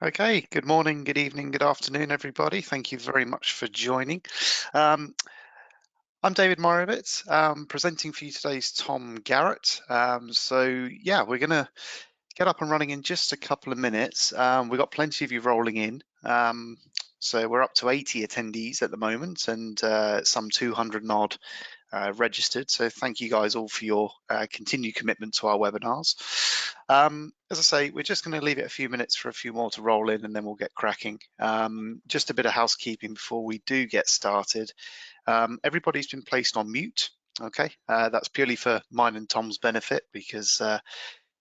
Okay, good morning, good evening, good afternoon, everybody. Thank you very much for joining. Um, I'm David Morovitz, presenting for you today is Tom Garrett. Yeah, we're going to get up and running in just a couple of minutes. We've got plenty of you rolling in. So we're up to 80 attendees at the moment and some 200 and odd registered. So thank you guys all for your continued commitment to our webinars. As I say, we're just going to leave it a few minutes for a few more to roll in and then we'll get cracking. Just a bit of housekeeping before we do get started. Everybody's been placed on mute. Okay, that's purely for mine and Tom's benefit because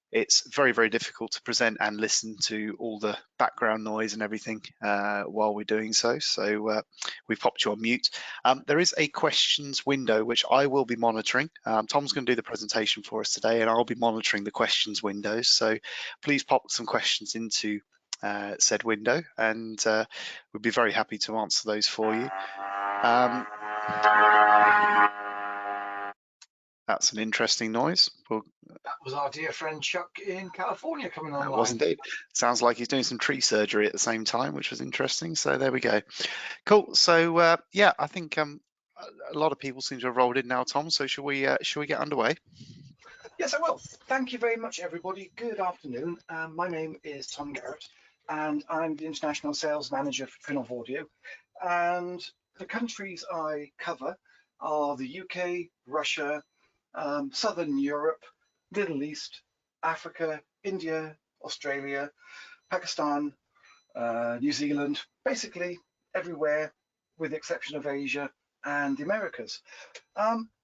it's very, very difficult to present and listen to all the background noise and everything while we're doing so. So we've popped you on mute. There is a questions window which I will be monitoring. Tom's going to do the presentation for us today and I'll be monitoring the questions windows. So please pop some questions into said window and we'd be very happy to answer those for you. That's an interesting noise. That was our dear friend Chuck in California coming online. That was indeed. Sounds like he's doing some tree surgery at the same time, which was interesting. So there we go. Cool. So yeah, I think a lot of people seem to have rolled in now, Tom. So shall we get underway? Yes, I will. Thank you very much, everybody. Good afternoon. My name is Tom Garrett, and I'm the International Sales Manager for Trinnov Audio. And the countries I cover are the UK, Russia, Southern Europe, Middle East, Africa, India, Australia, Pakistan, New Zealand, basically everywhere with the exception of Asia and the Americas.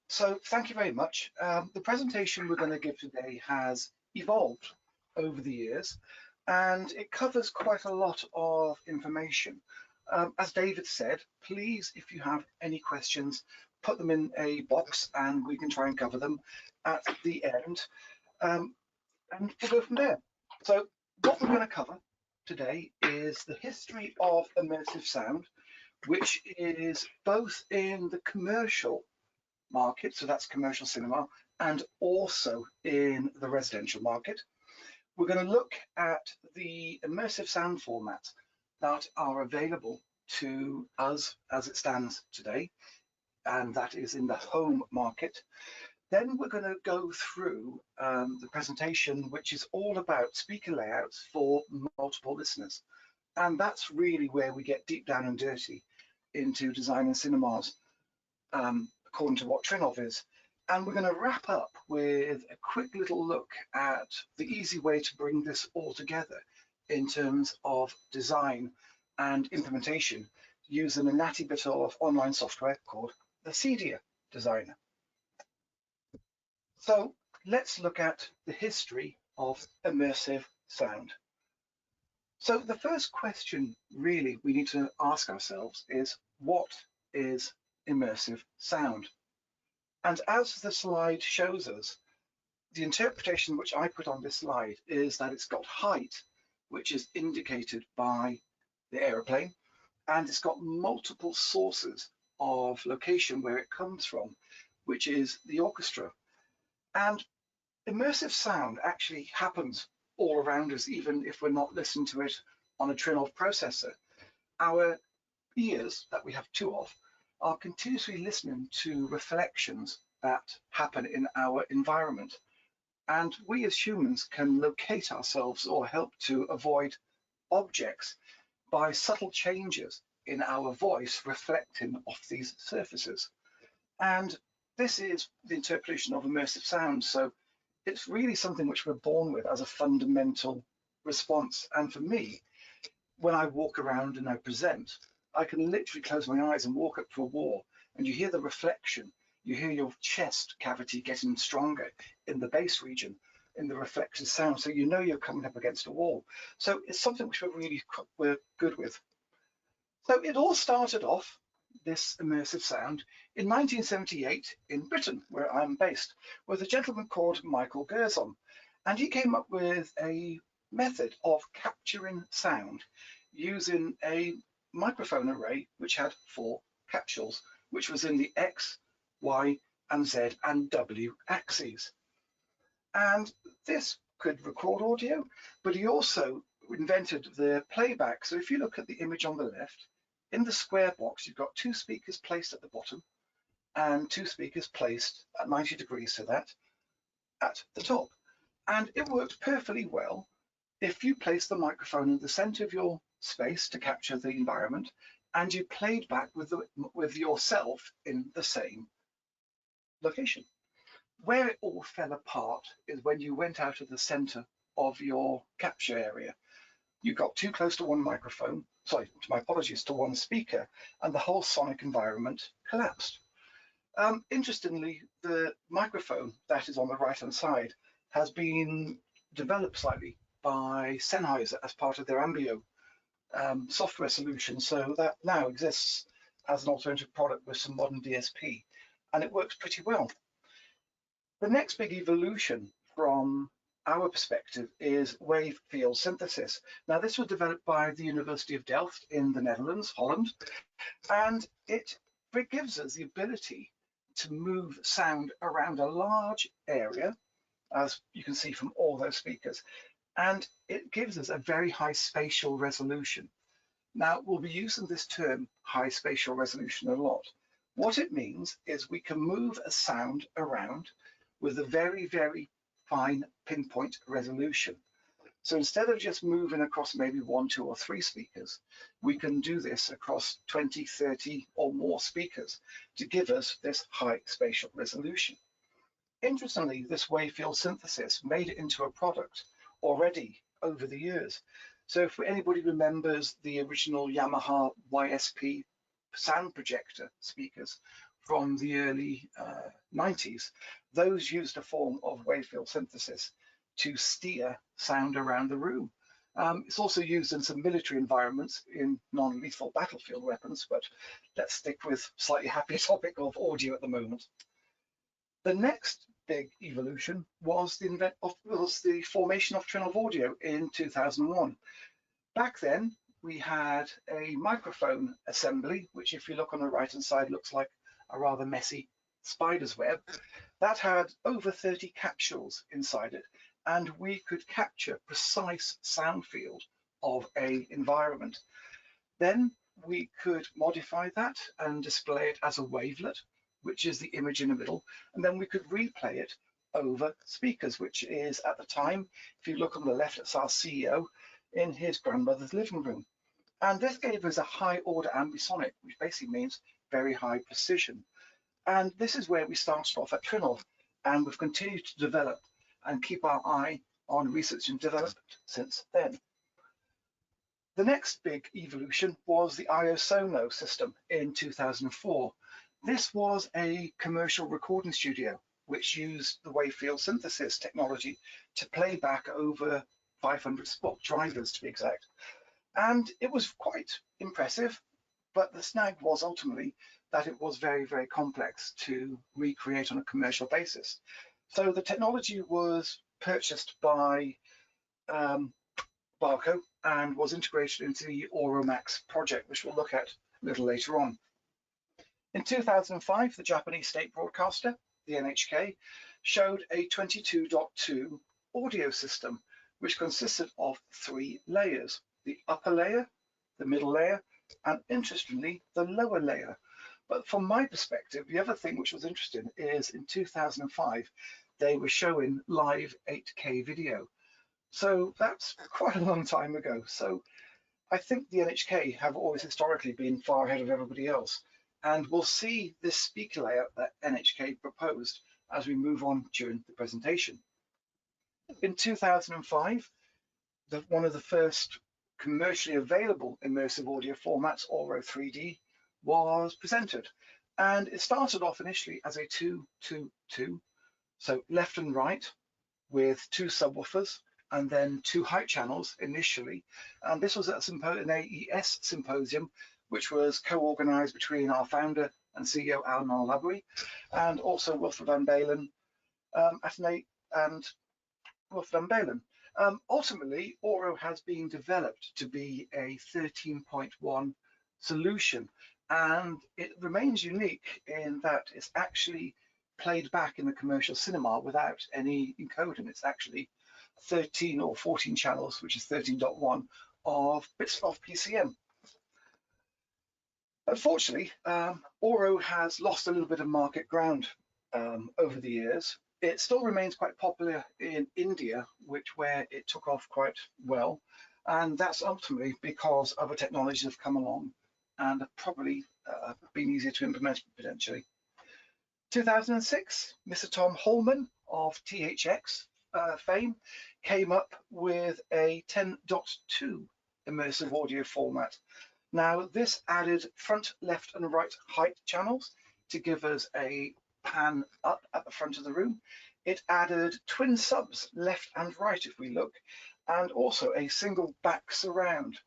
So thank you very much. The presentation we're going to give today has evolved over the years and it covers quite a lot of information. As David said, please, if you have any questions, put them in a box and we can try and cover them at the end. And we'll go from there. So what we're going to cover today is the history of immersive sound, which is both in the commercial market, so that's commercial cinema, and also in the residential market. We're going to look at the immersive sound formats that are available to us as it stands today, and that is in the home market. Then we're going to go through the presentation, which is all about speaker layouts for multiple listeners. And that's really where we get deep down and dirty into design and cinemas, according to what Trinnov is. And we're going to wrap up with a quick little look at the easy way to bring this all together in terms of design and implementation using a natty bit of online software called the CEDIA Designer. So let's look at the history of immersive sound. So the first question really we need to ask ourselves is, what is immersive sound? And as the slide shows us, the interpretation which I put on this slide is that it's got height, which is indicated by the aeroplane, and it's got multiple sources of location where it comes from, which is the orchestra. And immersive sound actually happens all around us, even if we're not listening to it on a Trinnov processor. Our ears, that we have two of, are continuously listening to reflections that happen in our environment. And we as humans can locate ourselves or help to avoid objects by subtle changes in our voice reflecting off these surfaces. And this is the interpretation of immersive sound. So it's really something which we're born with as a fundamental response. And for me, when I walk around and I present, I can literally close my eyes and walk up to a wall and you hear the reflection. You hear your chest cavity getting stronger in the bass region, in the reflected sound. So you know you're coming up against a wall. So it's something which we're good with. So it all started off, this immersive sound, in 1978 in Britain, where I'm based, with a gentleman called Michael Gerson. And he came up with a method of capturing sound using a microphone array which had 4 capsules, which was in the X, Y, and Z and W axes. And this could record audio, but he also invented the playback. So if you look at the image on the left, in the square box, you've got two speakers placed at the bottom and two speakers placed at 90 degrees to that at the top. And it worked perfectly well if you place the microphone in the center of your space to capture the environment and you played back with yourself in the same location. Where it all fell apart is when you went out of the center of your capture area. You got too close to one microphone, sorry, my apologies, to one speaker, and the whole sonic environment collapsed. Interestingly, the microphone that is on the right-hand side has been developed slightly by Sennheiser as part of their Ambio software solution, so that now exists as an alternative product with some modern DSP, and it works pretty well. The next big evolution from our perspective is wave field synthesis. Now, this was developed by the University of Delft in the Netherlands, Holland, and it gives us the ability to move sound around a large area, as you can see from all those speakers, and it gives us a very high spatial resolution. Now, we'll be using this term high spatial resolution a lot. What it means is we can move a sound around with a very, very fine pinpoint resolution. So instead of just moving across maybe 1, 2, or 3 speakers, we can do this across 20, 30 or more speakers to give us this high spatial resolution. Interestingly, this wave field synthesis made it into a product already over the years. So if anybody remembers the original Yamaha YSP sound projector speakers from the early 90s, those used a form of wave field synthesis to steer sound around the room. It's also used in some military environments in non-lethal battlefield weapons, but let's stick with slightly happier topic of audio at the moment. The next big evolution was the formation of Trinnov Audio in 2001. Back then, we had a microphone assembly, which if you look on the right-hand side, looks like a rather messy spider's web. That had over 30 capsules inside it, and we could capture precise sound field of an environment. Then we could modify that and display it as a wavelet, which is the image in the middle, and then we could replay it over speakers, which is at the time, if you look on the left, it's our CEO in his grandmother's living room. And this gave us a high order ambisonic, which basically means very high precision. And this is where we started off at Trinnov, and we've continued to develop and keep our eye on research and development since then. The next big evolution was the IO-Sono system in 2004. This was a commercial recording studio which used the wave field synthesis technology to play back over 500 spot drivers, to be exact. And it was quite impressive, but the snag was ultimately that it was very, very complex to recreate on a commercial basis. So the technology was purchased by Barco and was integrated into the AuroMax project, which we'll look at a little later on. In 2005, the Japanese state broadcaster, the NHK, showed a 22.2 audio system, which consisted of 3 layers: the upper layer, the middle layer, and interestingly, the lower layer. But from my perspective, the other thing which was interesting is in 2005, they were showing live 8K video. So that's quite a long time ago. So I think the NHK have always historically been far ahead of everybody else. And we'll see this speaker layout that NHK proposed as we move on during the presentation. In 2005, one of the first commercially available immersive audio formats, Auro 3D, was presented. And it started off initially as a 2-2-2, so left and right, with 2 subwoofers and then 2 height channels initially. And this was at an AES symposium, which was co-organized between our founder and CEO, Alan Laborie, and also Wilfred van Balen ultimately, Auro has been developed to be a 13.1 solution, and it remains unique in that it's actually played back in the commercial cinema without any encoding. It's actually 13 or 14 channels, which is 13.1 of bits of PCM. Unfortunately, Oro has lost a little bit of market ground over the years. It still remains quite popular in India, where it took off quite well. And that's ultimately because other technologies have come along and have probably been easier to implement potentially. 2006, Mr. Tom Holman of THX fame came up with a 10.2 immersive audio format. Now, this added front, left, and right height channels to give us a pan up at the front of the room. It added twin subs left and right if we look, and also a single back surround.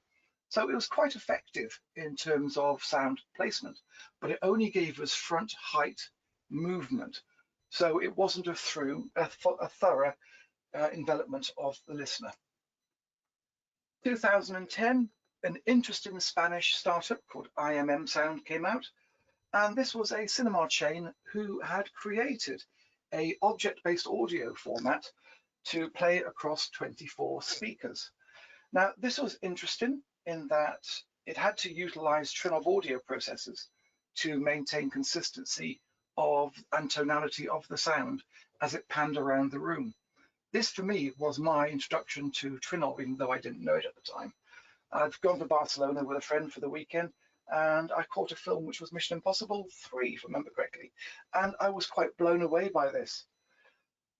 So it was quite effective in terms of sound placement, but it only gave us front height movement. So it wasn't a thorough envelopment of the listener. 2010, an interesting Spanish startup called IMM Sound came out, and this was a cinema chain who had created an object-based audio format to play across 24 speakers. Now, this was interesting in that it had to utilize Trinnov audio processors to maintain consistency of and tonality of the sound as it panned around the room. This, for me, was my introduction to Trinnov, even though I didn't know it at the time. I'd gone to Barcelona with a friend for the weekend, and I caught a film which was Mission Impossible 3, if I remember correctly, and I was quite blown away by this.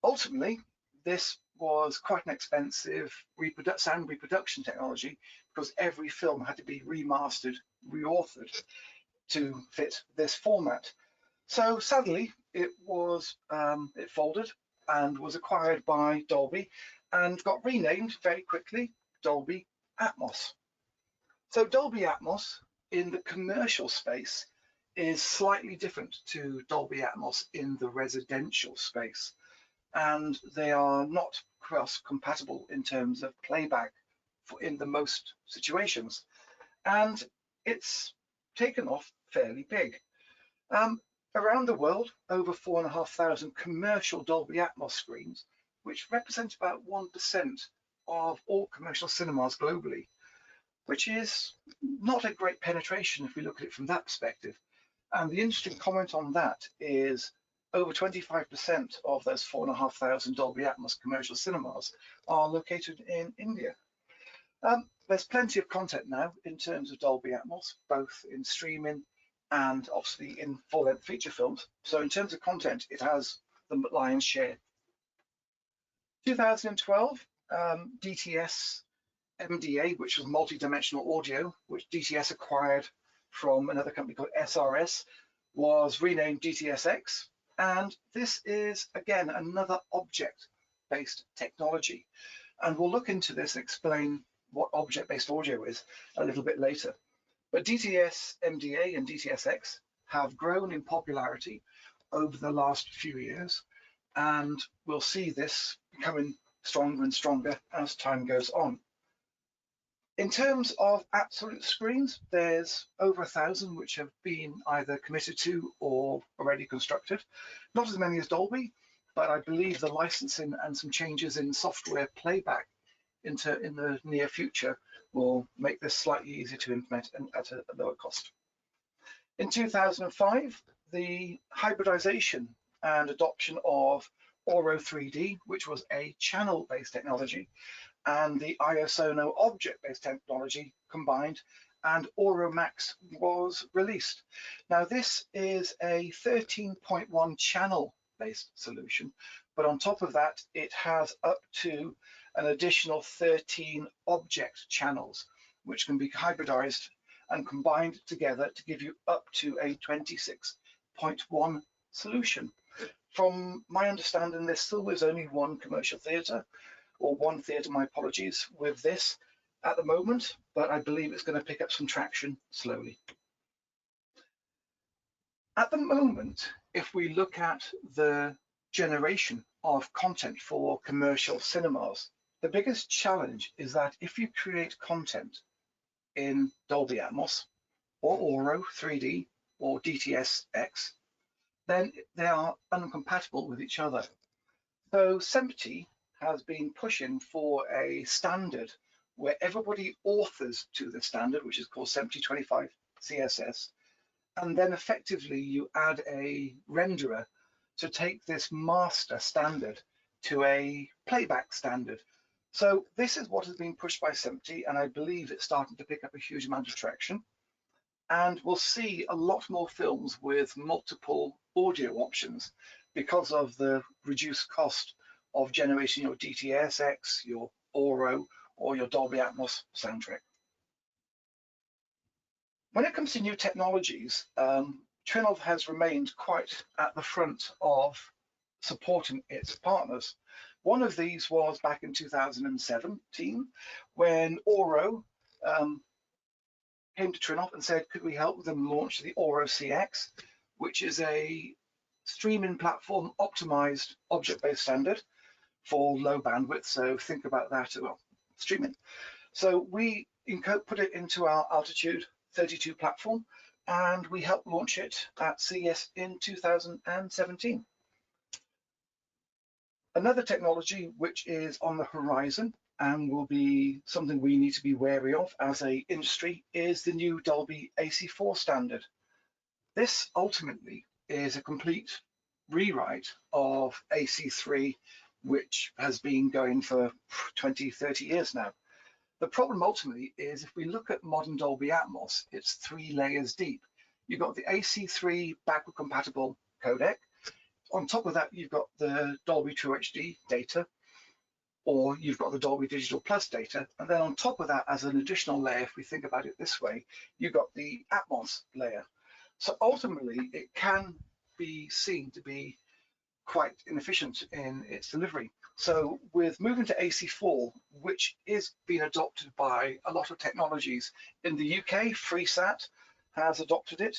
Ultimately, this was quite an expensive sound reproduction technology because every film had to be remastered, reauthored to fit this format. So sadly, it folded and was acquired by Dolby and got renamed very quickly Dolby Atmos. So Dolby Atmos in the commercial space is slightly different to Dolby Atmos in the residential space, and they are not cross-compatible in terms of playback in the most situations. And it's taken off fairly big. Around the world, over 4,500 commercial Dolby Atmos screens, which represent about 1% of all commercial cinemas globally, which is not a great penetration if we look at it from that perspective. And the interesting comment on that is over 25% of those 4,500 Dolby Atmos commercial cinemas are located in India. There's plenty of content now in terms of Dolby Atmos, both in streaming and obviously in full-length feature films. So in terms of content, it has the lion's share. 2012, DTS MDA, which was multi-dimensional audio, which DTS acquired from another company called SRS, was renamed DTSX. And this is, again, another object-based technology. And we'll look into this and explain what object-based audio is a little bit later. But DTS MDA and DTSX have grown in popularity over the last few years, and we'll see this becoming stronger and stronger as time goes on. In terms of absolute screens, there's over 1,000 which have been either committed to or already constructed. Not as many as Dolby, but I believe the licensing and some changes in software playback in the near future will make this slightly easier to implement and at a lower cost. In 2005, the hybridization and adoption of Oro 3D, which was a channel-based technology, and the ISONO object-based technology combined, and Oro Max was released. Now, this is a 13.1 channel-based solution, but on top of that, it has up to an additional 13 object channels, which can be hybridized and combined together to give you up to a 26.1 solution. From my understanding, there still is only one commercial theatre, or one theatre, my apologies, with this at the moment, but I believe it's going to pick up some traction slowly. At the moment, if we look at the generation of content for commercial cinemas, the biggest challenge is that if you create content in Dolby Atmos or Oro 3D or DTSX, then they are incompatible with each other. So SMPTE has been pushing for a standard where everybody authors to the standard, which is called SMPTE 25 CSS, and then effectively you add a renderer to take this master standard to a playback standard. So this is what has been pushed by SMPTE, and I believe it's starting to pick up a huge amount of traction. And we'll see a lot more films with multiple audio options because of the reduced cost of generating your DTSX, your Oro, or your Dolby Atmos soundtrack. When it comes to new technologies, Trinnov has remained quite at the front of supporting its partners. One of these was back in 2017 when Oro came to Trinnov and said, could we help them launch the Oro CX, which is a streaming platform optimized object-based standard for low bandwidth. So think about that, well, streaming. So we put it into our Altitude 32 platform, and we helped launch it at CES in 2017. Another technology which is on the horizon and will be something we need to be wary of as an industry is the new Dolby AC4 standard. This ultimately is a complete rewrite of AC3, which has been going for 20, 30 years now. The problem ultimately is if we look at modern Dolby Atmos, it's 3 layers deep. You've got the AC3 backward compatible codec. On top of that, you've got the Dolby True HD data, or you've got the Dolby Digital Plus data. And then on top of that, as an additional layer, if we think about it this way, you've got the Atmos layer. So ultimately, it can be seen to be quite inefficient in its delivery. So with moving to AC4, which is being adopted by a lot of technologies, in the UK, FreeSat has adopted it,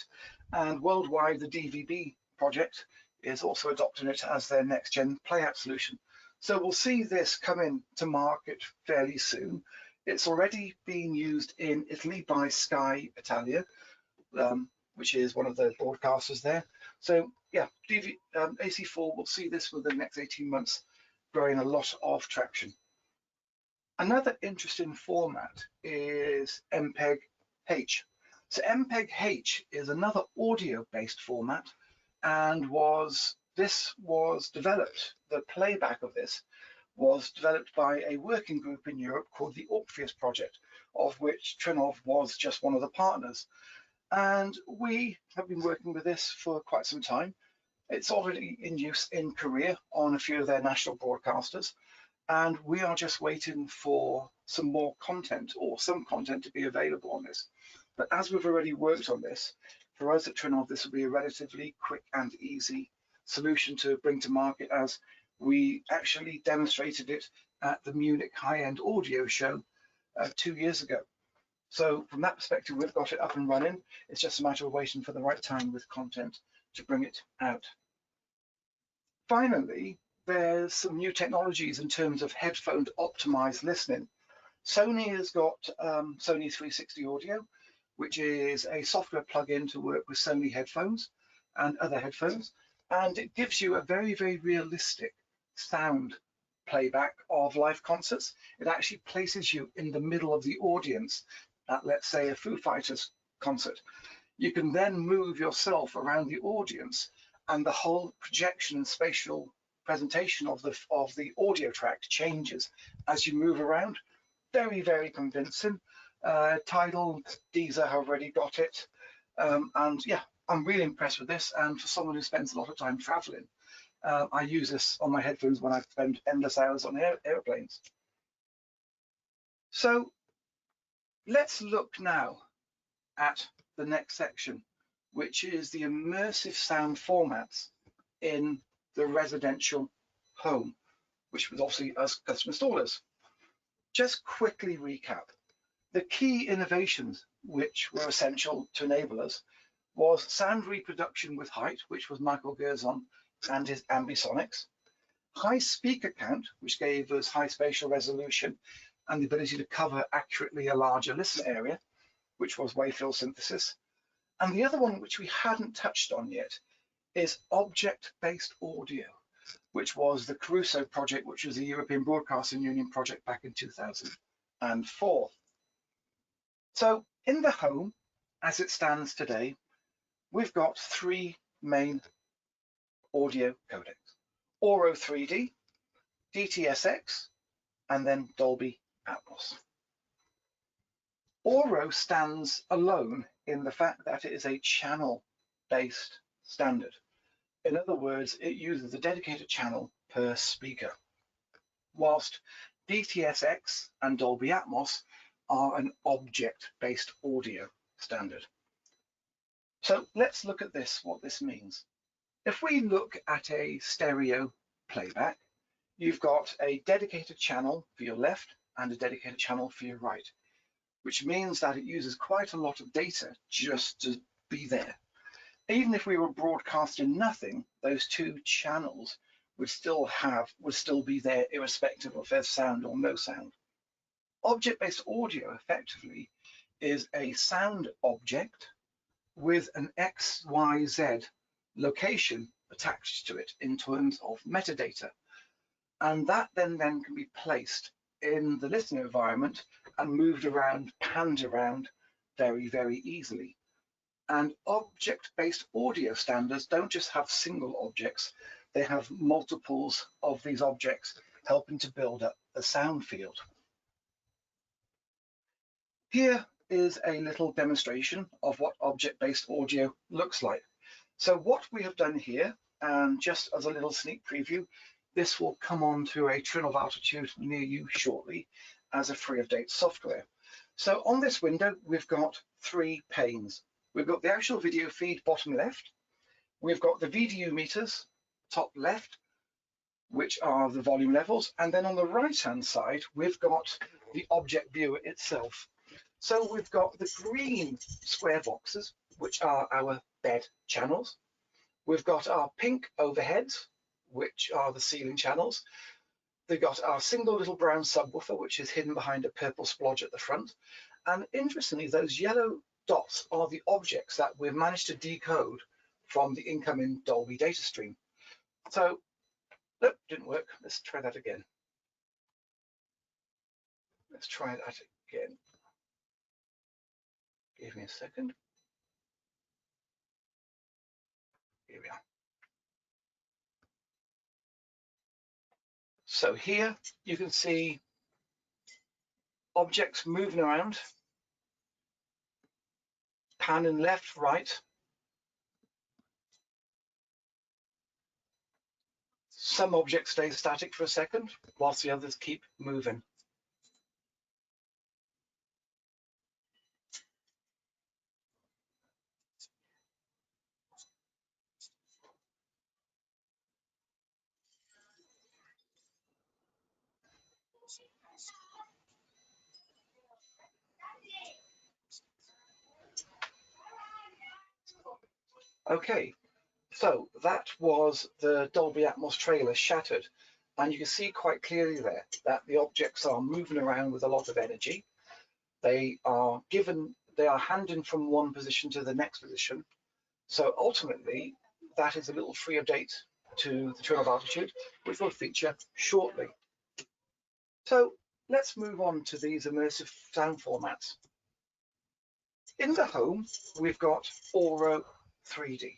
and worldwide, the DVB project is also adopting it as their next-gen playout solution. So we'll see this come into market fairly soon. It's already being used in Italy by Sky Italia, which is one of the broadcasters there. So yeah, AC4 will see this within the next 18 months growing a lot of traction. Another interesting format is MPEG-H. So MPEG-H is another audio-based format, and this was developed, the playback of this was developed by a working group in Europe called the Orpheus Project, of which Trinnov was just one of the partners. And we have been working with this for quite some time. It's already in use in Korea on a few of their national broadcasters, and we are just waiting for some more content or some content to be available on this. But as we've already worked on this, for us at Trinnov, this will be a relatively quick and easy solution to bring to market, as we actually demonstrated it at the Munich high-end audio show 2 years ago. So from that perspective, we've got it up and running. It's just a matter of waiting for the right time with content to bring it out. Finally, there's some new technologies in terms of headphone optimized listening. Sony has got Sony 360 Audio, which is a software plugin to work with Sony headphones and other headphones. And it gives you a very, very realistic sound playback of live concerts. It actually places you in the middle of the audience at, let's say, a Foo Fighters concert. You can then move yourself around the audience, and the whole projection and spatial presentation of the audio track changes as you move around. Very, very convincing. Tidal, Deezer have already got it. And yeah, I'm really impressed with this. And for someone who spends a lot of time traveling, I use this on my headphones when I spend endless hours on airplanes. So let's look now at the next section, which is the immersive sound formats in the residential home, which was obviously us custom installers. Just quickly recap. The key innovations which were essential to enable us was sound reproduction with height, which was Michael Gerzon and his Ambisonics, high speaker count, which gave us high spatial resolution and the ability to cover accurately a larger listen area, which was wave field synthesis. And the other one, which we hadn't touched on yet, is object-based audio, which was the Caruso project, which was the European Broadcasting Union project back in 2004. So in the home, as it stands today, we've got three main audio codecs: Auro 3D, DTSX, and then Dolby Atmos. Auro stands alone in the fact that it is a channel-based standard. In other words, it uses a dedicated channel per speaker, whilst DTSX and Dolby Atmos are an object-based audio standard. So let's look at this, what this means. If we look at a stereo playback, you've got a dedicated channel for your left and a dedicated channel for your right, which means that it uses quite a lot of data just to be there. Even if we were broadcasting nothing, those two channels would still be there irrespective of there's sound or no sound. Object-based audio effectively is a sound object with an X, Y, Z location attached to it in terms of metadata. And that then can be placed in the listening environment and moved around, panned around very, very easily. And object-based audio standards don't just have single objects, they have multiples of these objects helping to build up a sound field. Here is a little demonstration of what object-based audio looks like. So what we have done here, and just as a little sneak preview, this will come onto a Trinnov altitude near you shortly as a free of date software. So on this window, we've got three panes. We've got the actual video feed bottom left. We've got the VDU meters top left, which are the volume levels. And then on the right-hand side, we've got the object viewer itself. So we've got the green square boxes, which are our bed channels. We've got our pink overheads, which are the ceiling channels. They've got our single little brown subwoofer, which is hidden behind a purple splodge at the front. And interestingly, those yellow dots are the objects that we've managed to decode from the incoming Dolby data stream. So, nope, didn't work. Let's try that again. Let's try that again. Give me a second. Here we are. So here you can see objects moving around, panning left, right. Some objects stay static for a second, whilst the others keep moving. Okay, so that was the Dolby Atmos trailer shattered. And you can see quite clearly there that the objects are moving around with a lot of energy. They are handing from one position to the next position. So ultimately, that is a little free update to the Trinnov altitude, which will feature shortly. So let's move on to these immersive sound formats. In the home, we've got Auro 3D.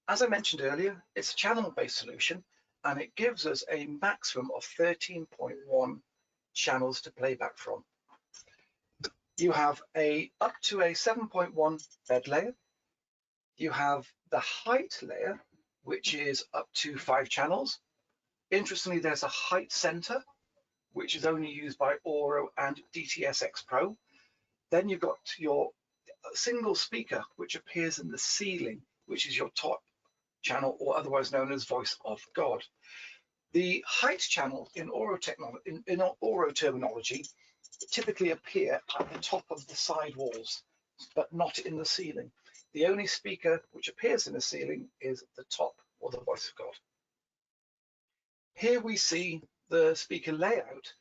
As I mentioned earlier, it's a channel-based solution, and it gives us a maximum of 13.1 channels to play back from. You have up to a 7.1 bed layer. You have the height layer, which is up to 5 channels. Interestingly, there's a height center, which is only used by Auro and DTSX Pro. Then you've got your single speaker, which appears in the ceiling, which is your top channel, or otherwise known as Voice of God. The height channel in Auro terminology typically appear at the top of the side walls, but not in the ceiling. The only speaker which appears in the ceiling is the top, or the Voice of God. Here we see the speaker layout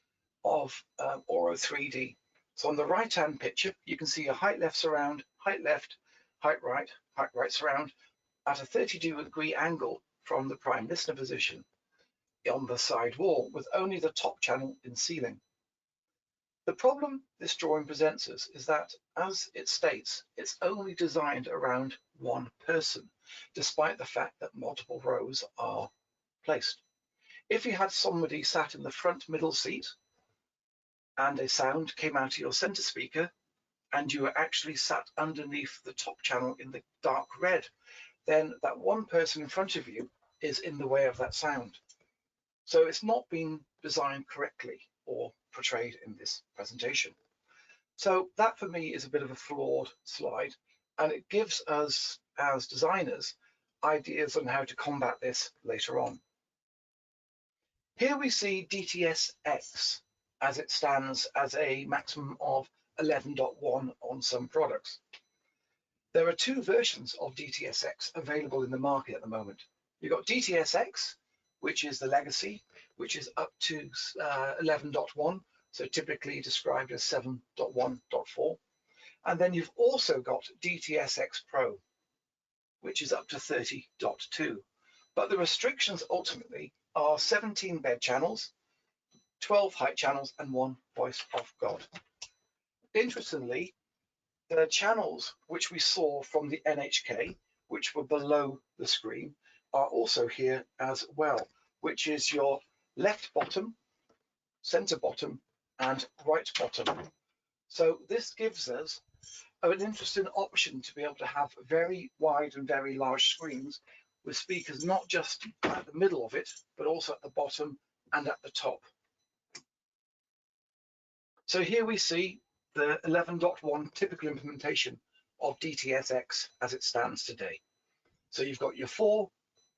of Auro 3D. So on the right-hand picture, you can see a height left surround, height left, height right surround, at a 30-degree angle from the prime listener position on the side wall with only the top channel in ceiling. The problem this drawing presents us is that, as it states, it's only designed around one person, despite the fact that multiple rows are placed. If you had somebody sat in the front middle seat and a sound came out of your center speaker and you were actually sat underneath the top channel in the dark red, then that one person in front of you is in the way of that sound. So it's not been designed correctly or portrayed in this presentation. So that for me is a bit of a flawed slide, and it gives us as designers ideas on how to combat this later on. Here we see DTS-X as it stands as a maximum of 11.1 on some products. There are two versions of DTS-X available in the market at the moment. You've got DTS-X, which is the legacy, which is up to 11.1, so typically described as 7.1.4. And then you've also got DTS-X Pro, which is up to 30.2. But the restrictions ultimately are 17 bed channels, 12 height channels, and 1 voice of God. Interestingly, the channels which we saw from the NHK, which were below the screen, are also here as well, which is your left bottom, center bottom, and right bottom. So this gives us an interesting option to be able to have very wide and very large screens with speakers not just at the middle of it, but also at the bottom and at the top. So here we see the 11.1 typical implementation of DTS-X as it stands today. So you've got your 4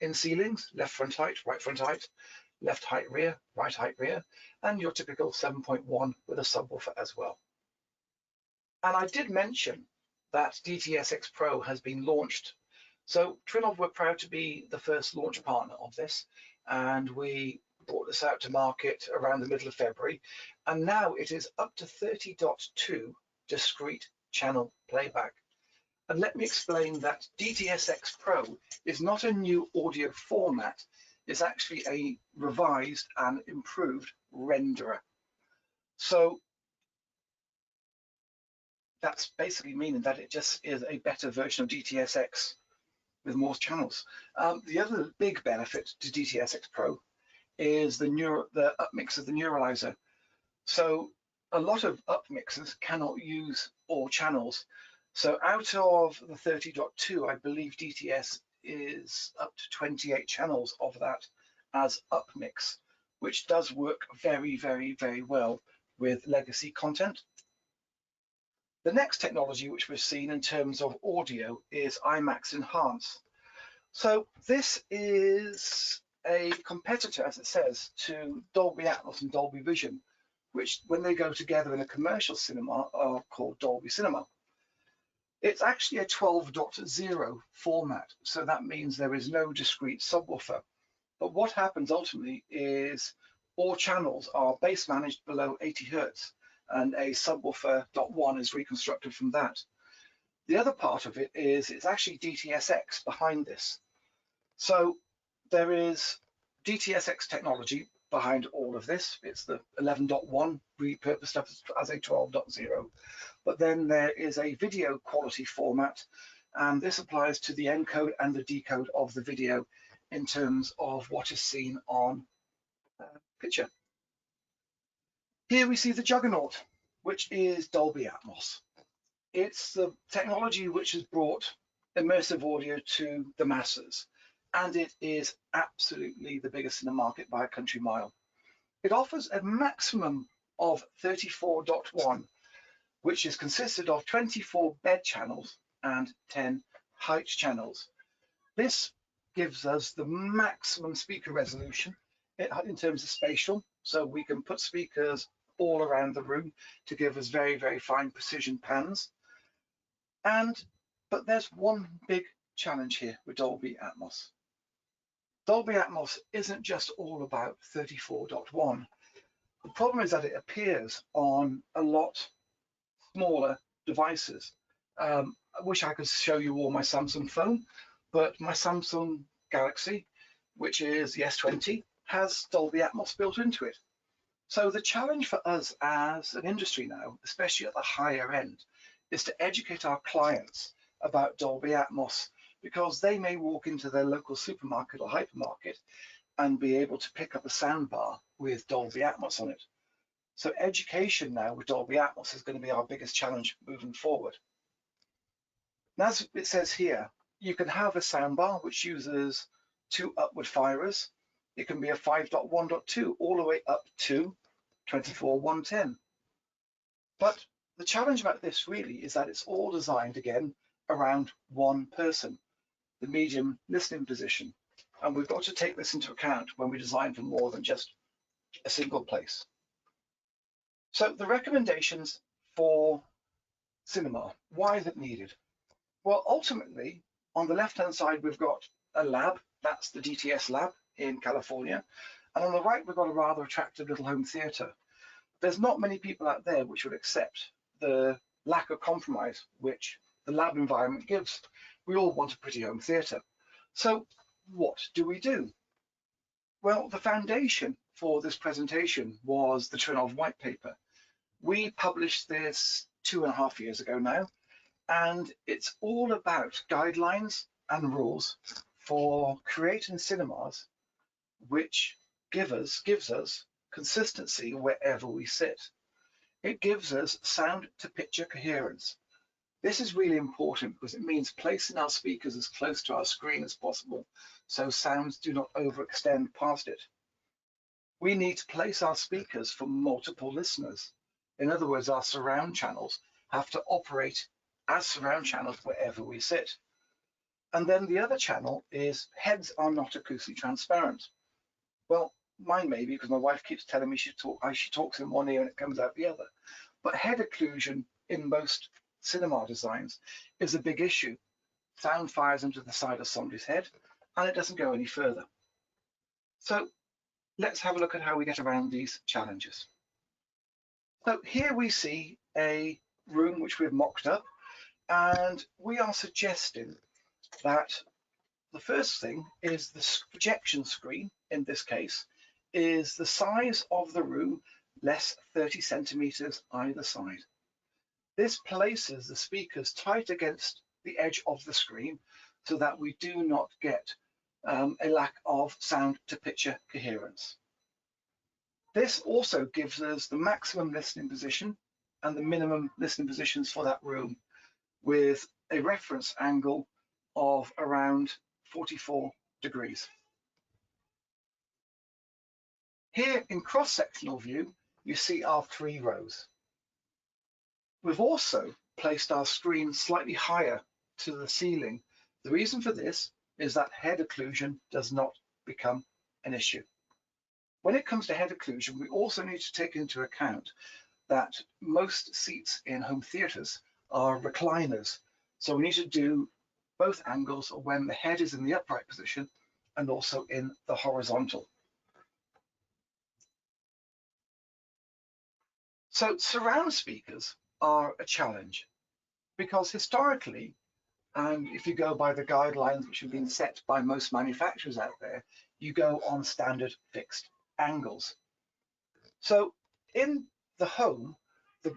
in ceilings, left front height, right front height, left height rear, right height rear, and your typical 7.1 with a subwoofer as well. And I did mention that DTS-X Pro has been launched. So Trinnov were proud to be the first launch partner of this, and we brought this out to market around the middle of February, and now it is up to 30.2 discrete channel playback. And let me explain that DTS-X Pro is not a new audio format, it's actually a revised and improved renderer. So that's basically meaning that it just is a better version of DTS-X with more channels. The other big benefit to DTS-X Pro is the upmix of the neuralizer. So a lot of upmixers cannot use all channels. So out of the 30.2, I believe DTS is up to 28 channels of that as upmix, which does work very, very, very well with legacy content. The next technology which we've seen in terms of audio is IMAX Enhance. So this is a competitor, as it says, to Dolby Atmos and Dolby Vision, which when they go together in a commercial cinema are called Dolby Cinema. It's actually a 12.0 format, so that means there is no discrete subwoofer. But what happens ultimately is all channels are base managed below 80 Hertz, and a subwoofer .1 is reconstructed from that. The other part of it is it's actually DTS-X behind this. So there is DTS-X technology behind all of this. It's the 11.1 repurposed as a 12.0. But then there is a video quality format, and this applies to the encode and the decode of the video in terms of what is seen on picture. Here we see the juggernaut, which is Dolby Atmos. It's the technology which has brought immersive audio to the masses, and it is absolutely the biggest in the market by a country mile. It offers a maximum of 34.1, which is consisted of 24 bed channels and 10 height channels. This gives us the maximum speaker resolution in terms of spatial, so we can put speakers all around the room to give us very, very fine precision pans. But there's one big challenge here with Dolby Atmos. Dolby Atmos isn't just all about 34.1. The problem is that it appears on a lot smaller devices. I wish I could show you all my Samsung phone, but my Samsung Galaxy, which is the S20, has Dolby Atmos built into it. So the challenge for us as an industry now, especially at the higher end, is to educate our clients about Dolby Atmos, because they may walk into their local supermarket or hypermarket and be able to pick up a soundbar with Dolby Atmos on it. So education now with Dolby Atmos is going to be our biggest challenge moving forward. And as it says here, you can have a soundbar which uses 2 upward firers. It can be a 5.1.2 all the way up to 24.110. But the challenge about this really is that it's all designed again around one person, the medium listening position. And we've got to take this into account when we design for more than just a single place. So the recommendations for cinema, why is it needed? Well, ultimately, on the left-hand side, we've got a lab. That's the DTS lab in California. And on the right, we've got a rather attractive little home theatre. There's not many people out there which would accept the lack of compromise which the lab environment gives. We all want a pretty home theatre. So what do we do? Well, the foundation for this presentation was the Trinnov white paper. We published this 2.5 years ago now, and it's all about guidelines and rules for creating cinemas which gives us consistency wherever we sit. It gives us sound to picture coherence. This is really important because it means placing our speakers as close to our screen as possible so sounds do not overextend past it. We need to place our speakers for multiple listeners. In other words, our surround channels have to operate as surround channels wherever we sit. And then the other channel is heads are not acoustically transparent. Well, mine may be, because my wife keeps telling me she talks in one ear and it comes out the other. But head occlusion in most cinema designs is a big issue. Sound fires into the side of somebody's head and it doesn't go any further. So let's have a look at how we get around these challenges. So here we see a room which we've mocked up, and we are suggesting that the first thing is the projection screen, in this case, is the size of the room less 30 centimeters either side. This places the speakers tight against the edge of the screen so that we do not get a lack of sound to picture coherence. This also gives us the maximum listening position and the minimum listening positions for that room, with a reference angle of around 44 degrees. Here in cross-sectional view, you see our 3 rows. We've also placed our screen slightly higher to the ceiling. The reason for this is that head occlusion does not become an issue. When it comes to head occlusion, we also need to take into account that most seats in home theatres are recliners. So we need to do both angles when the head is in the upright position and also in the horizontal. So surround speakers are a challenge because historically, and if you go by the guidelines which have been set by most manufacturers out there, you go on standard fixed angles. So in the home,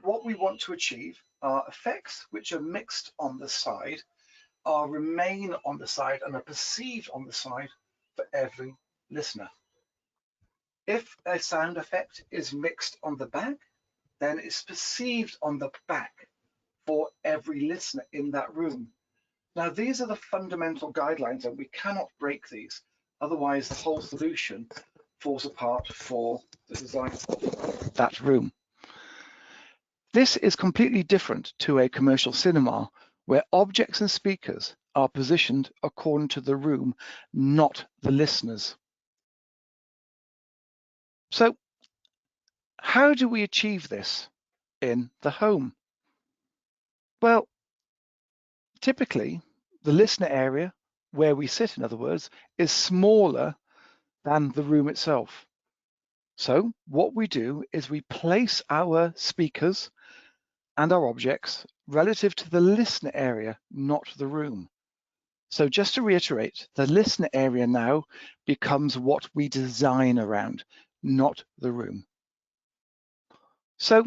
what we want to achieve are effects which are mixed on the side, remain on the side, and are perceived on the side for every listener. If a sound effect is mixed on the back, then it's perceived on the back for every listener in that room. Now, these are the fundamental guidelines, and we cannot break these. Otherwise, the whole solution falls apart for the design of that room. This is completely different to a commercial cinema, where objects and speakers are positioned according to the room, not the listeners. So, how do we achieve this in the home? Well, typically, the listener area, where we sit, in other words, is smaller than the room itself. So what we do is we place our speakers and our objects relative to the listener area, not the room. So just to reiterate, the listener area now becomes what we design around, not the room. So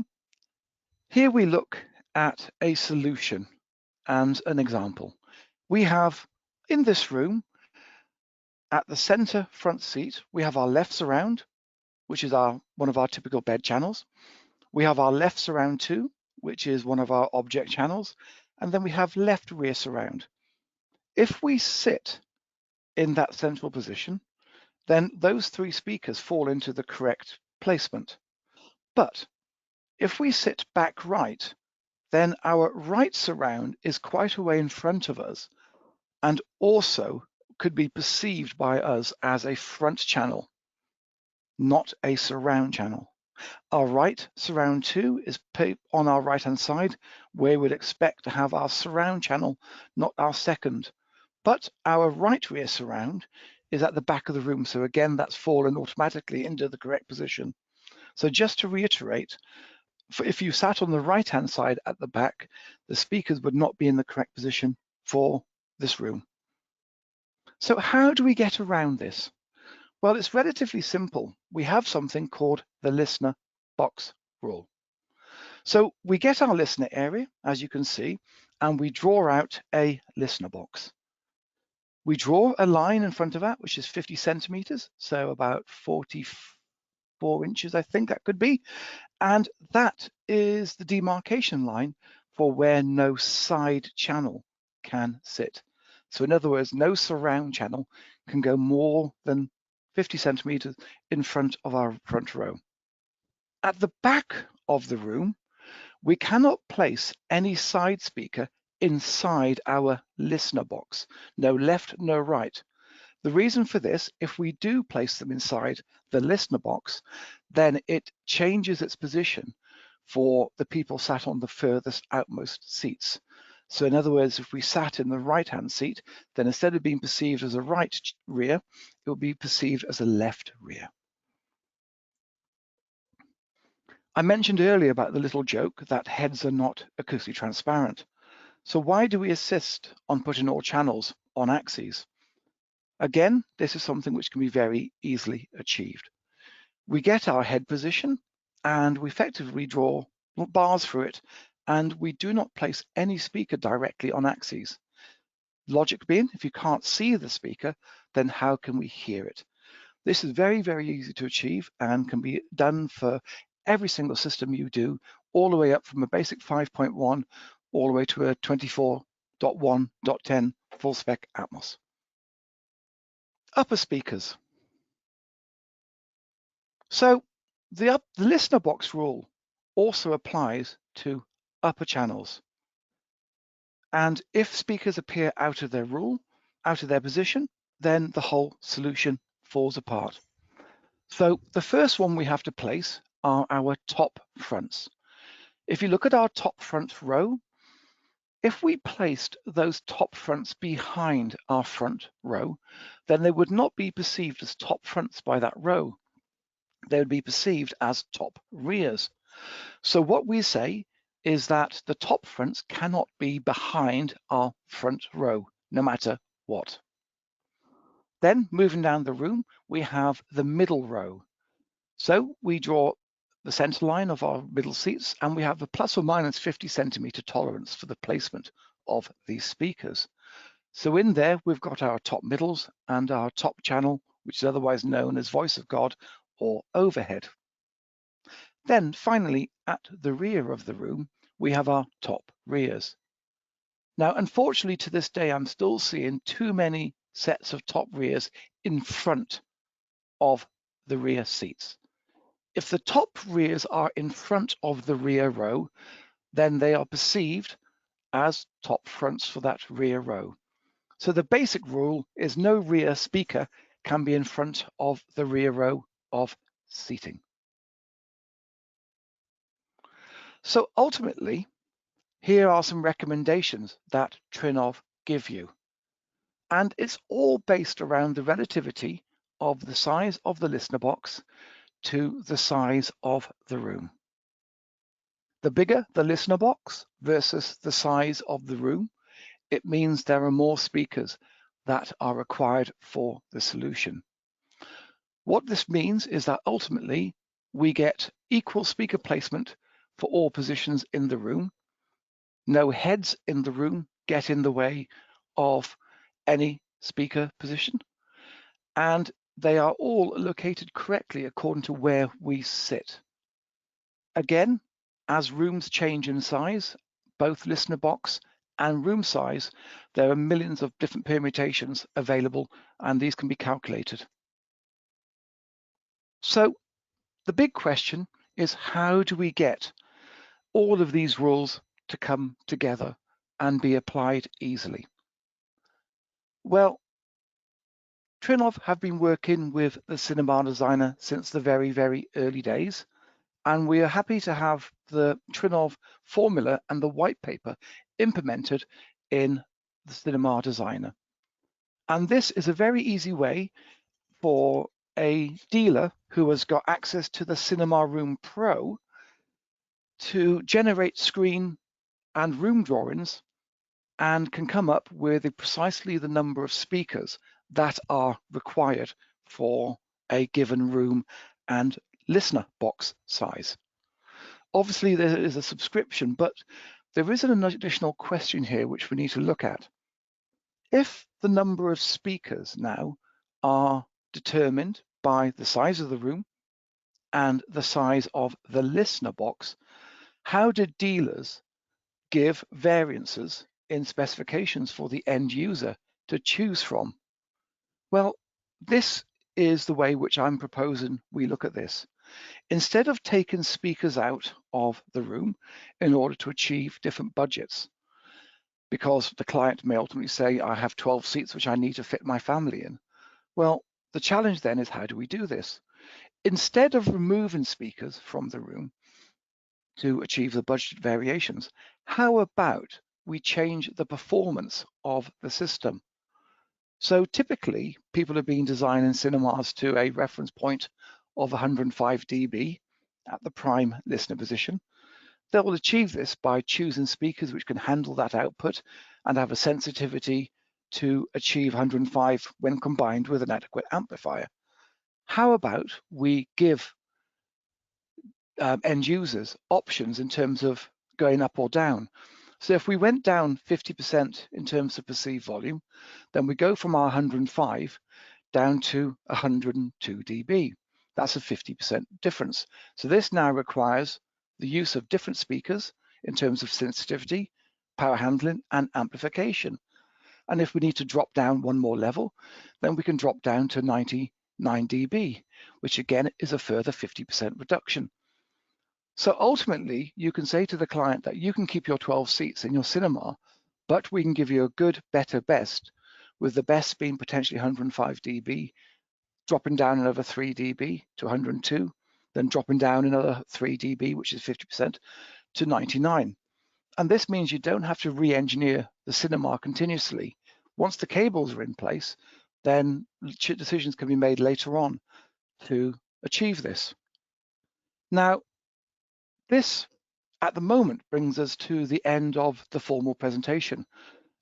here we look at a solution and an example. We have in this room, at the center front seat, we have our left surround, which is one of our typical bed channels. We have our left surround 2, which is one of our object channels. And then we have left rear surround. If we sit in that central position, then those 3 speakers fall into the correct placement. But if we sit back right, then our right surround is quite a way in front of us and also could be perceived by us as a front channel, not a surround channel. Our right surround 2 is on our right hand side, where we'd expect to have our surround channel, not our second. But our right rear surround is at the back of the room. So again, that's fallen automatically into the correct position. So just to reiterate, if you sat on the right hand side at the back, the speakers would not be in the correct position for this room. So how do we get around this? Well, it's relatively simple. We have something called the listener box rule. So we get our listener area, as you can see, and we draw out a listener box. We draw a line in front of that, which is 50 centimeters, so about 44 inches, I think that could be. And that is the demarcation line for where no side channel can sit. So in other words, no surround channel can go more than 50 centimeters in front of our front row. At the back of the room, we cannot place any side speaker inside our listener box. No left, no right. The reason for this, if we do place them inside the listener box, then it changes its position for the people sat on the furthest outmost seats. So in other words, if we sat in the right-hand seat, then instead of being perceived as a right rear, it will be perceived as a left rear. I mentioned earlier about the little joke that heads are not acoustically transparent. So why do we insist on putting all channels on axes? Again, this is something which can be very easily achieved. We get our head position and we effectively draw bars through it, and we do not place any speaker directly on axes. Logic being, if you can't see the speaker, then how can we hear it? This is very, very easy to achieve and can be done for every single system you do, all the way up from a basic 5.1 all the way to a 24.1.10 full spec Atmos. Upper speakers. So the listener box rule also applies to upper channels. And if speakers appear out of their rule, out of their position, then the whole solution falls apart. So the first one we have to place are our top fronts. If you look at our top front row, if we placed those top fronts behind our front row, then they would not be perceived as top fronts by that row. They would be perceived as top rears. So what we say is that the top fronts cannot be behind our front row, no matter what. Then moving down the room, we have the middle row. So we draw the center line of our middle seats, and we have a plus or minus 50 centimeter tolerance for the placement of these speakers. So in there, we've got our top middles and our top channel, which is otherwise known as voice of God or overhead. Then finally, at the rear of the room, we have our top rears. Now, unfortunately, to this day, I'm still seeing too many sets of top rears in front of the rear seats. If the top rears are in front of the rear row, then they are perceived as top fronts for that rear row. So the basic rule is no rear speaker can be in front of the rear row of seating. So ultimately, here are some recommendations that Trinnov give you. And it's all based around the relativity of the size of the listener box to the size of the room. The bigger the listener box versus the size of the room it means there are more speakers that are required for the solution. What this means is that ultimately we get equal speaker placement for all positions in the room. No heads in the room get in the way of any speaker position, and they are all located correctly according to where we sit. Again, as rooms change in size, both listener box and room size, there are millions of different permutations available, and these can be calculated. So the big question is, how do we get all of these rules to come together and be applied easily? Well, Trinnov have been working with the cinema designer since the very, very early days, and we are happy to have the Trinnov formula and the white paper implemented in the cinema designer. And this is a very easy way for a dealer who has got access to the Cinema Room Pro to generate screen and room drawings and can come up with precisely the number of speakers that are required for a given room and listener box size. Obviously, there is a subscription, but there is an additional question here which we need to look at. If the number of speakers now are determined by the size of the room and the size of the listener box, how did dealers give variances in specifications for the end user to choose from? Well, this is the way which I'm proposing we look at this. Instead of taking speakers out of the room in order to achieve different budgets, because the client may ultimately say, I have 12 seats which I need to fit my family in. Well, the challenge then is, how do we do this? Instead of removing speakers from the room to achieve the budget variations, how about we change the performance of the system? So typically, people have been designing cinemas to a reference point of 105 dB at the prime listener position. They will achieve this by choosing speakers which can handle that output and have a sensitivity to achieve 105 when combined with an adequate amplifier. How about we give end users options in terms of going up or down? So if we went down 50% in terms of perceived volume, then we go from our 105 down to 102 dB. That's a 50% difference. So this now requires the use of different speakers in terms of sensitivity, power handling, and amplification. And if we need to drop down one more level, then we can drop down to 99 dB, which again is a further 50% reduction. So ultimately, you can say to the client that you can keep your 12 seats in your cinema, but we can give you a good, better, best, with the best being potentially 105 dB, dropping down another 3 dB to 102, then dropping down another 3 dB, which is 50%, to 99. And this means you don't have to re-engineer the cinema continuously. Once the cables are in place, then decisions can be made later on to achieve this. Now, this at the moment brings us to the end of the formal presentation.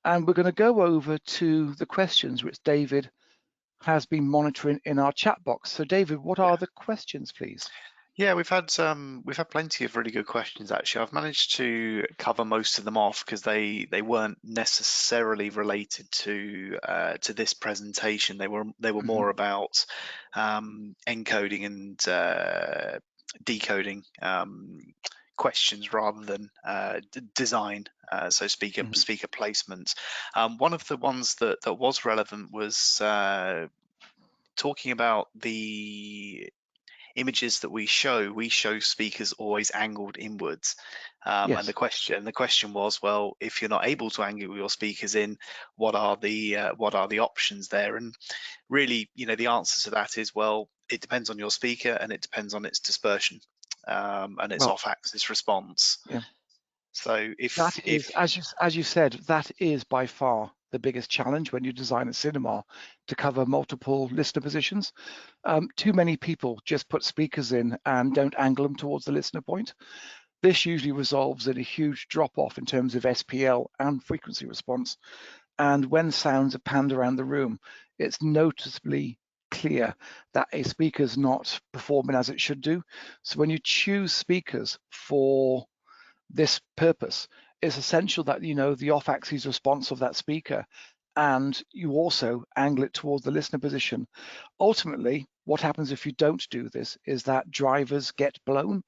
And we're going to go over to the questions which David has been monitoring in our chat box. So David, what are the questions, please? Yeah, we've had plenty of really good questions actually. I've managed to cover most of them off because they weren't necessarily related to this presentation. They were more about encoding and decoding questions rather than design. So speaker placement. One of the ones that was relevant was talking about the images that we show speakers always angled inwards, Yes. and the question was, well, if you're not able to angle your speakers in, what are the options there? And really, the answer to that is, well, it depends on your speaker and it depends on its dispersion and its off-axis response. Yeah. So that is, as you said, that is by far the biggest challenge when you design a cinema to cover multiple listener positions. Too many people just put speakers in and don't angle them towards the listener point. This usually resolves in a huge drop-off in terms of SPL and frequency response. And when sounds are panned around the room, it's noticeably clear that a speaker is not performing as it should do. So when you choose speakers for this purpose, it's essential that you know the off-axis response of that speaker, and you also angle it towards the listener position. Ultimately, what happens if you don't do this is that drivers get blown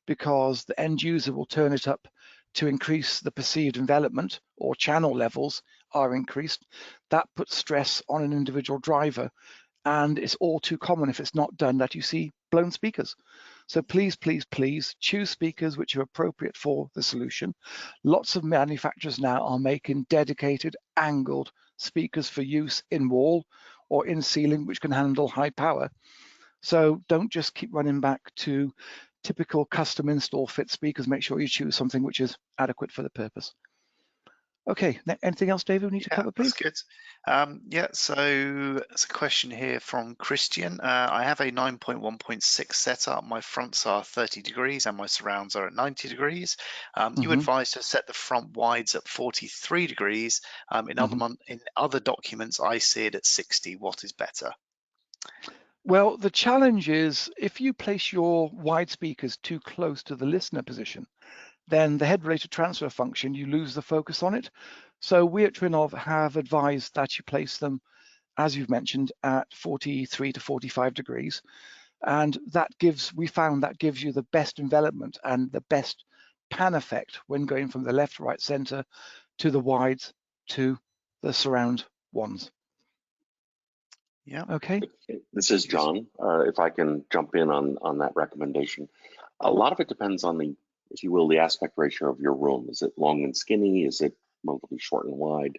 because the end user will turn it up to increase the perceived envelopment, or channel levels are increased. That puts stress on an individual driver, and it's all too common if it's not done that you see blown speakers. So please, please, please choose speakers which are appropriate for the solution. Lots of manufacturers now are making dedicated angled speakers for use in wall or in ceiling, which can handle high power. So don't just keep running back to typical custom install fit speakers. Make sure you choose something which is adequate for the purpose. Okay, anything else, David, we need to Yeah, cover, that's please? good. Yeah, so there's a question here from Christian. I have a 9.1.6 setup. My fronts are 30 degrees and my surrounds are at 90 degrees. You advise to set the front wides at 43 degrees. In other documents, I see it at 60. What is better? Well, the challenge is if you place your wide speakers too close to the listener position, then the head-related transfer function, you lose the focus on it. So we at Trinnov have advised that you place them, as you've mentioned, at 43 to 45 degrees. And we found that gives you the best envelopment and the best pan effect when going from the left, right, center to the wides to the surround ones. Yeah. Okay. This is John. If I can jump in on that recommendation, a lot of it depends on the, if you will, the aspect ratio of your room. Is it long and skinny? Is it relatively short and wide?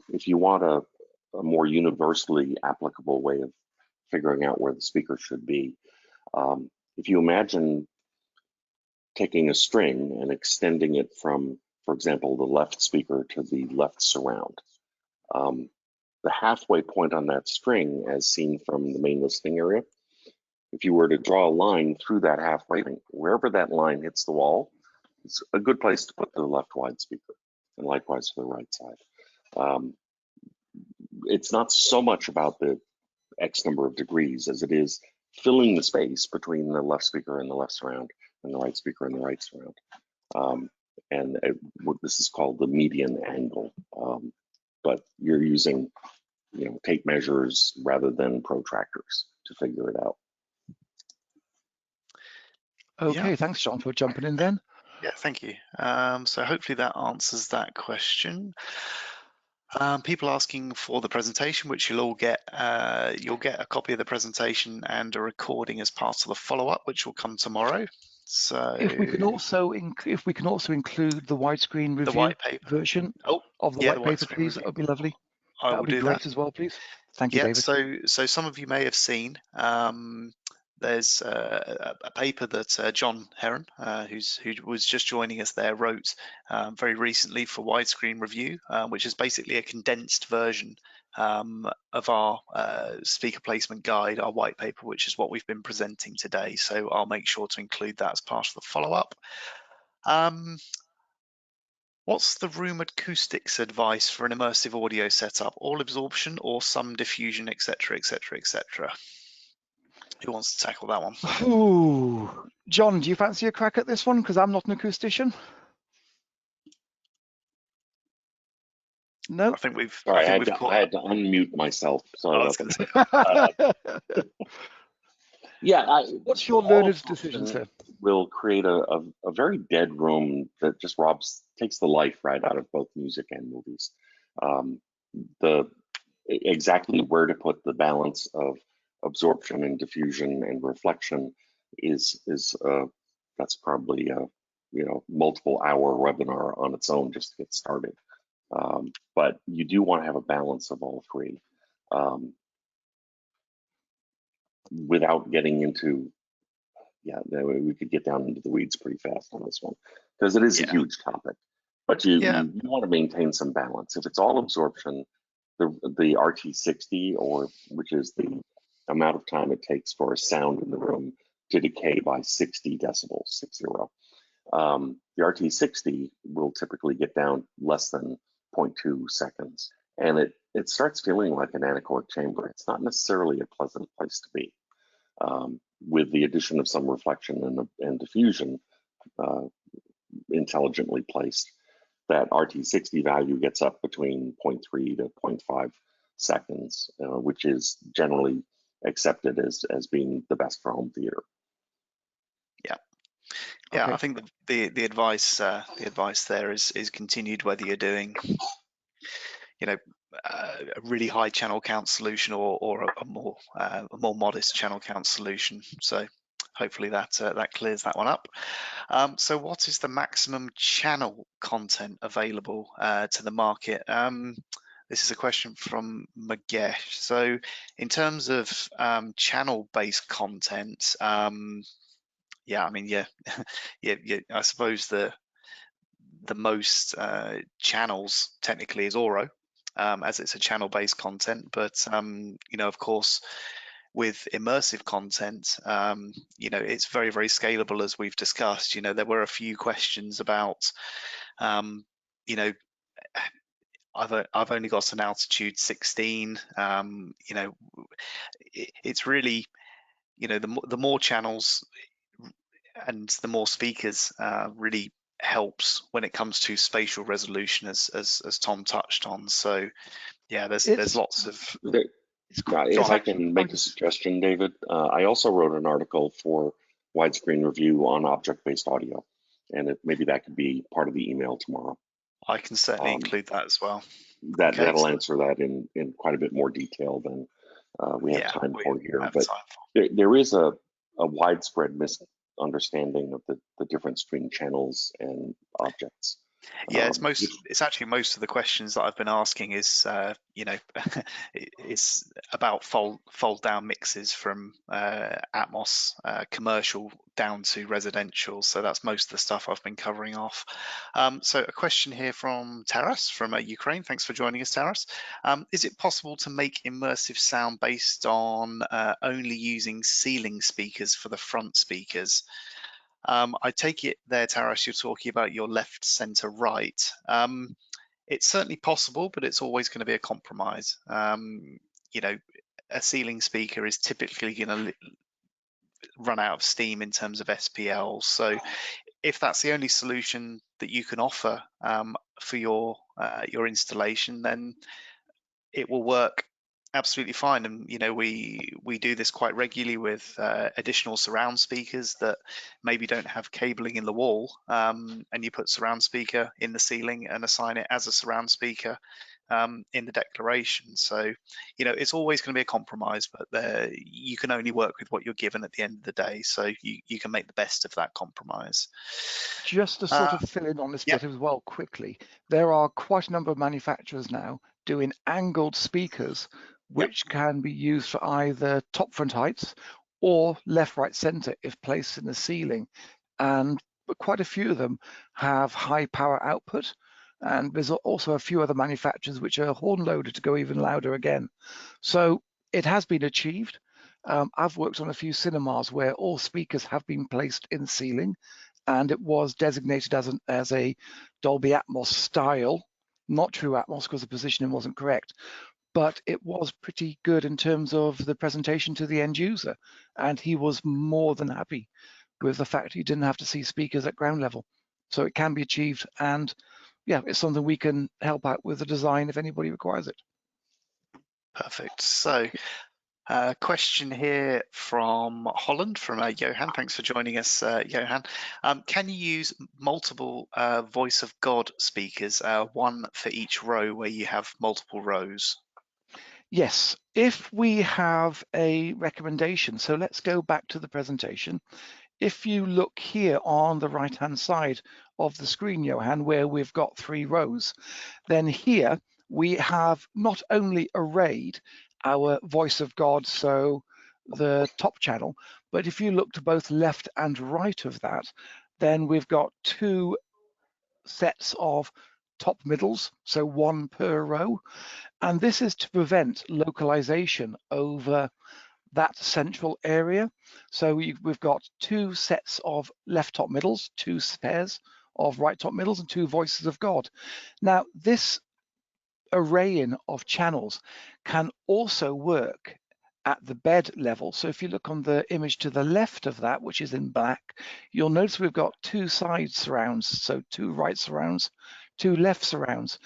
If you want a more universally applicable way of figuring out where the speaker should be, if you imagine taking a string and extending it from, for example, the left speaker to the left surround, the halfway point on that string, as seen from the main listening area, if you were to draw a line through that halfway point, wherever that line hits the wall, it's a good place to put the left wide speaker, and likewise for the right side. It's not so much about the X number of degrees as it is filling the space between the left speaker and the left surround and the right speaker and the right surround. This is called the median angle, but you're using tape measures rather than protractors to figure it out. Okay, thanks, John, for jumping in then. Yeah, thank you. So hopefully that answers that question. People asking for the presentation, which you'll get a copy of the presentation and a recording as part of the follow-up, which will come tomorrow. So if we can also include the widescreen review, the white paper version of the white paper, please, that would be lovely. That would be great as well, please. Thank you, David. So some of you may have seen there's a paper that John Heron, who was just joining us there, wrote very recently for Widescreen Review, which is basically a condensed version of our speaker placement guide, our white paper, which is what we've been presenting today. So I'll make sure to include that as part of the follow-up. What's the room acoustics advice for an immersive audio setup? All absorption or some diffusion, etc., etc., etc.? Who wants to tackle that one? Ooh. John, do you fancy a crack at this one? Because I'm not an acoustician. No. I think we've. Sorry, I had to unmute myself. Sorry about that. Yeah. What's your learned's decision, sir? Will create a very dead room that just takes the life right out of both music and movies. Exactly where to put the balance of absorption and diffusion and reflection is that's probably a multiple hour webinar on its own just to get started. But you do want to have a balance of all three without getting into, we could get down into the weeds pretty fast on this one because it is a huge topic. But you want to maintain some balance. If it's all absorption, the RT60, which is the amount of time it takes for a sound in the room to decay by 60 decibels, 60, The RT60 will typically get down less than 0.2 seconds, and it starts feeling like an anechoic chamber. It's not necessarily a pleasant place to be. With the addition of some reflection and diffusion intelligently placed, that RT60 value gets up between 0.3 to 0.5 seconds, which is generally accepted as being the best for home theater. Yeah, Okay. I think the advice there is continued whether you're doing, you know, a really high channel count solution or a more modest channel count solution. So hopefully that clears that one up. So what is the maximum channel content available to the market? This is a question from Magesh. So in terms of channel-based content, yeah, I mean, yeah, I suppose the most channels technically is Oro, as it's a channel-based content. But you know, of course, with immersive content, you know, it's very, very scalable, as we've discussed. You know, there were a few questions about, you know, I've only got an altitude 16. You know, it's really, you know, the more channels and the more speakers really helps when it comes to spatial resolution, as Tom touched on. So yeah, there's lots of. If I can make a suggestion, David, I also wrote an article for Widescreen Review on object-based audio, and maybe that could be part of the email tomorrow. I can certainly include that as well. That'll answer that in quite a bit more detail than we have time for here. But there is a widespread misunderstanding of the difference between channels and objects. Yeah, it's actually most of the questions that I've been asking is you know, it's about fold down mixes from Atmos commercial down to residential. So that's most of the stuff I've been covering off. So a question here from Taras from Ukraine. Thanks for joining us, Taras. Is it possible to make immersive sound based on only using ceiling speakers for the front speakers? I take it there, Taras, you're talking about your left, center, right. It's certainly possible, but it's always going to be a compromise. You know, a ceiling speaker is typically going to run out of steam in terms of SPL. So if that's the only solution that you can offer for your installation, then it will work absolutely fine. And you know, we do this quite regularly with additional surround speakers that maybe don't have cabling in the wall, and you put surround speaker in the ceiling and assign it as a surround speaker in the declaration. So you know, it's always going to be a compromise, but you can only work with what you're given at the end of the day, so you can make the best of that compromise. Just to sort of fill in on this bit as well quickly, there are quite a number of manufacturers now doing angled speakers which can be used for either top front heights or left, right, center if placed in the ceiling. And quite a few of them have high power output. And there's also a few other manufacturers which are horn loaded to go even louder again. So it has been achieved. I've worked on a few cinemas where all speakers have been placed in the ceiling, and it was designated as a Dolby Atmos style, not true Atmos because the positioning wasn't correct, but it was pretty good in terms of the presentation to the end user. And he was more than happy with the fact he didn't have to see speakers at ground level. So it can be achieved. And yeah, it's something we can help out with the design if anybody requires it. Perfect. So question here from Holland, from Johan. Thanks for joining us, Johan. Can you use multiple voice of God speakers, one for each row where you have multiple rows? Yes, if we have a recommendation. So let's go back to the presentation. If you look here on the right-hand side of the screen, Johan, where we've got 3 rows, then here we have not only arrayed our voice of God, so the top channel, but if you look to both left and right of that, then we've got 2 sets of top middles, so 1 per row. And this is to prevent localization over that central area. So we've got two sets of left top middles, two pairs of right top middles, and two voices of God. Now, this arraying of channels can also work at the bed level. So if you look on the image to the left of that, which is in black, you'll notice we've got two side surrounds, so two right surrounds, two left surrounds.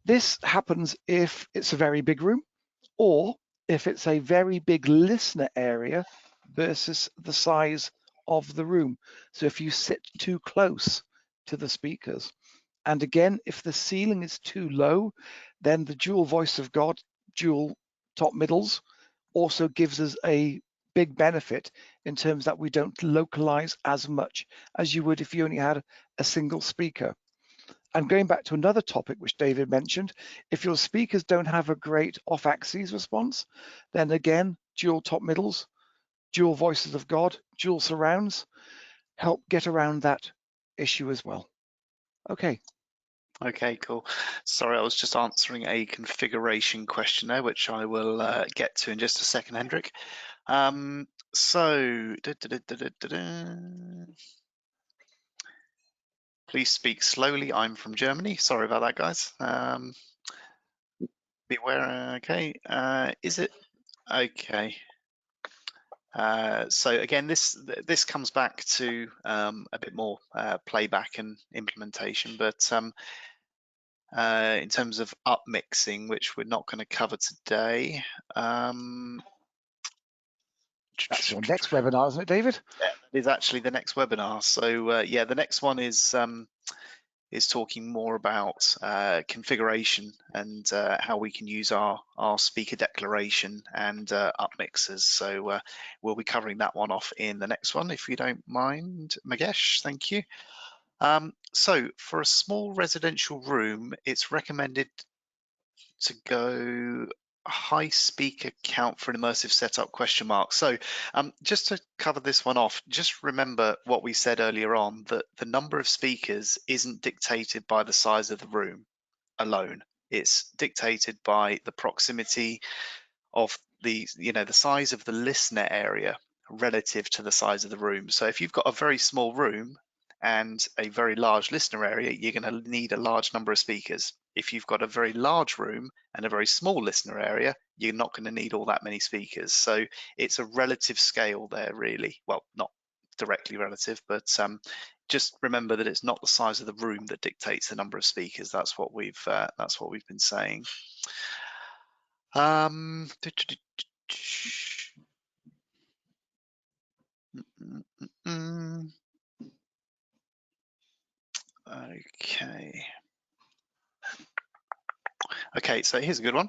This happens if it's a very big room, or if it's a very big listener area versus the size of the room. So if you sit too close to the speakers, and again, if the ceiling is too low, then the dual voice of God, dual top middles, also gives us a big benefit in terms that we don't localize as much as you would if you only had a single speaker. And going back to another topic which David mentioned, if your speakers don't have a great off-axis response, then again, dual top middles, dual voices of God, dual surrounds help get around that issue as well. Okay. Okay, cool. Sorry, I was just answering a configuration question there, which I will get to in just a second, Hendrik. Please speak slowly. I'm from Germany. Sorry about that, guys. Beware. Okay. Is it okay? So again, this comes back to a bit more playback and implementation, but in terms of upmixing, which we're not going to cover today. That's your next webinar, isn't it, David? Yeah, that is actually the next webinar. So yeah, the next one is talking more about configuration and how we can use our speaker declaration and upmixers. So we'll be covering that one off in the next one, if you don't mind, Magesh. Thank you. So for a small residential room, it's recommended to go high speaker count for an immersive setup ? So just to cover this one off, just remember what we said earlier on, that the number of speakers isn't dictated by the size of the room alone. It's dictated by the proximity of the size of the listener area relative to the size of the room. So if you've got a very small room and a very large listener area, you're going to need a large number of speakers. If you've got a very large room and a very small listener area, you're not going to need all that many speakers. So it's a relative scale there, really. Well, not directly relative, but just remember that it's not the size of the room that dictates the number of speakers. That's what we've been saying. Okay, so here's a good one.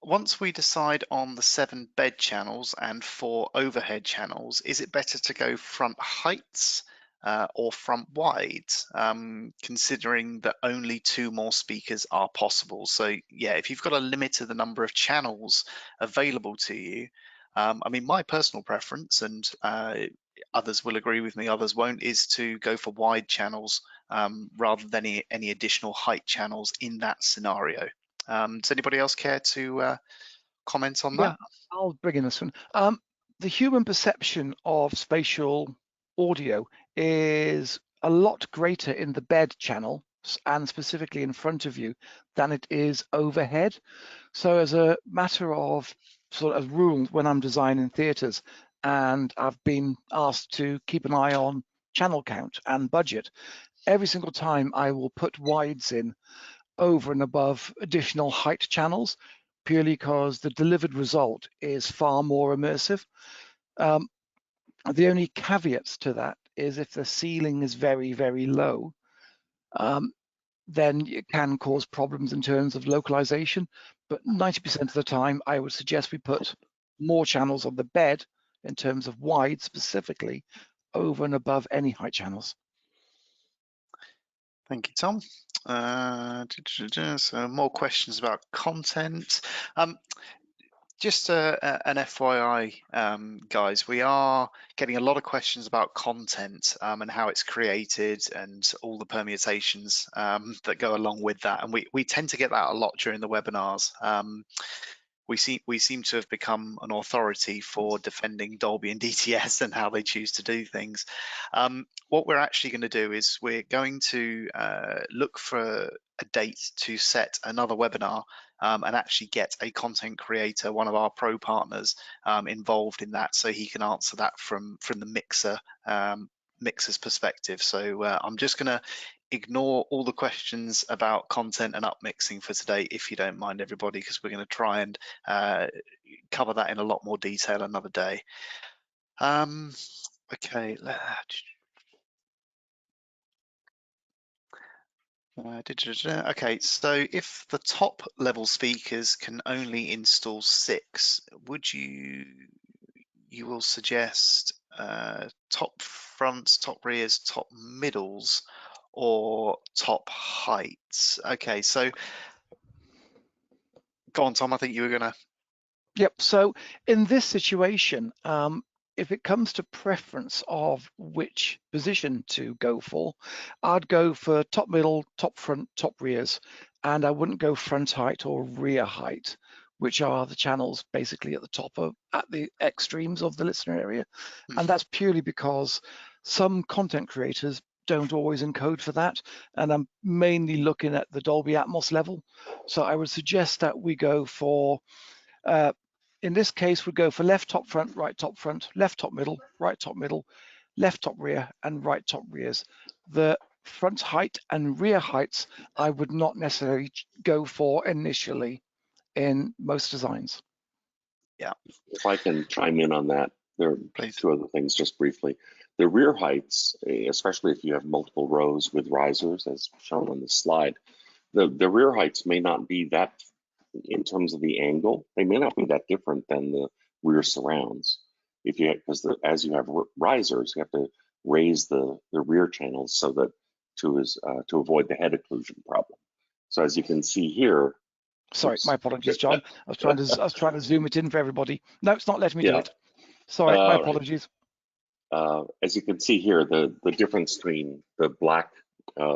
Once we decide on the 7 bed channels and 4 overhead channels, is it better to go front heights or front wides, considering that only 2 more speakers are possible? So yeah, if you've got a limit to the number of channels available to you, I mean, my personal preference, and others will agree with me, others won't, is to go for wide channels rather than any additional height channels in that scenario. Does anybody else care to comment on that? Yeah, I'll bring in this one. The human perception of spatial audio is a lot greater in the bed channel and specifically in front of you than it is overhead. So as a matter of sort of rules when I'm designing theatres, and I've been asked to keep an eye on channel count and budget, every single time I will put wides in over and above additional height channels, purely because the delivered result is far more immersive. The only caveats to that is if the ceiling is very, very low, then it can cause problems in terms of localization. But 90% of the time, I would suggest we put more channels on the bed in terms of wide specifically over and above any height channels. Thank you, Tom. So more questions about content. Just an FYI, guys, we are getting a lot of questions about content and how it's created and all the permutations that go along with that. And we tend to get that a lot during the webinars. we seem to have become an authority for defending Dolby and DTS and how they choose to do things. What we're actually going to do is we're going to look for a date to set another webinar and actually get a content creator, one of our pro partners, involved in that, so he can answer that from the mixer's perspective. So I'm just going to ignore all the questions about content and upmixing for today, if you don't mind, everybody, because we're going to try and cover that in a lot more detail another day. Okay. Okay, so if the top level speakers can only install 6, would you will suggest top fronts, top rears, top middles, or top heights? Okay, so go on, Tom. I think you were gonna. Yep. So in this situation, if it comes to preference of which position to go for, I'd go for top middle, top front, top rears, and I wouldn't go front height or rear height, which are the channels basically at the top of, at the extremes of the listener area. And that's purely because some content creators don't always encode for that. And I'm mainly looking at the Dolby Atmos level. So I would suggest that we go for, in this case, we'd go for left top front, left top middle, right top middle, left top rear, and right top rears. The front height and rear heights I would not necessarily go for initially in most designs. Yeah. If I can chime in on that, there are Please. 2 other things just briefly. The rear heights, especially if you have multiple rows with risers, as shown on the slide, the rear heights may not be that, in terms of the angle, they may not be that different than the rear surrounds. If you, because as you have risers, you have to raise the rear channels so that to avoid the head occlusion problem. So as you can see here. Sorry, my apologies, John. I was trying to zoom it in for everybody. No, it's not letting me do it. Sorry, my apologies. As you can see here, the difference between the black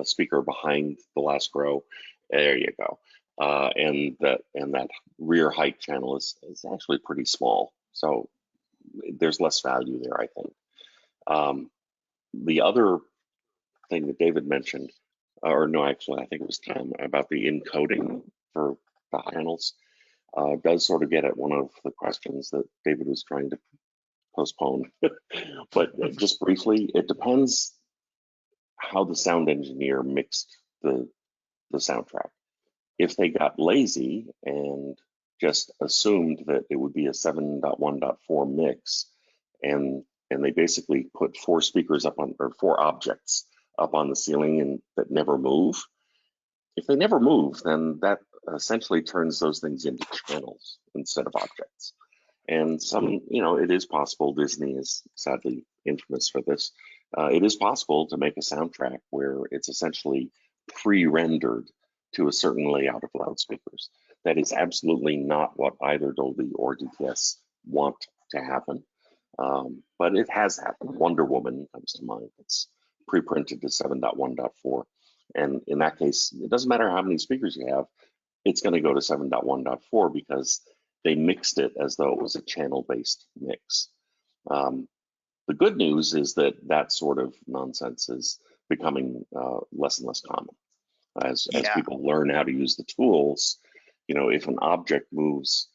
speaker behind the last row, there you go, and that rear height channel is actually pretty small. So there's less value there, I think. The other thing that David mentioned, or no, actually, I think it was Tom, about the encoding for the channels, does sort of get at one of the questions that David was trying to postpone. But just briefly, it depends how the sound engineer mixed the soundtrack. If they got lazy and just assumed that it would be a 7.1.4 mix, and they basically put 4 speakers up on, or 4 objects up on the ceiling and that never move. If they never move, then that essentially turns those things into channels instead of objects. And some, it is possible, Disney is sadly infamous for this, it is possible to make a soundtrack where it's essentially pre-rendered to a certain layout of loudspeakers. That is absolutely not what either Dolby or DTS want to happen. But it has happened. Wonder Woman comes to mind. It's pre-printed to 7.1.4. And in that case, it doesn't matter how many speakers you have, it's going to go to 7.1.4 because they mixed it as though it was a channel-based mix. The good news is that that sort of nonsense is becoming less and less common. As people learn how to use the tools, if an object moves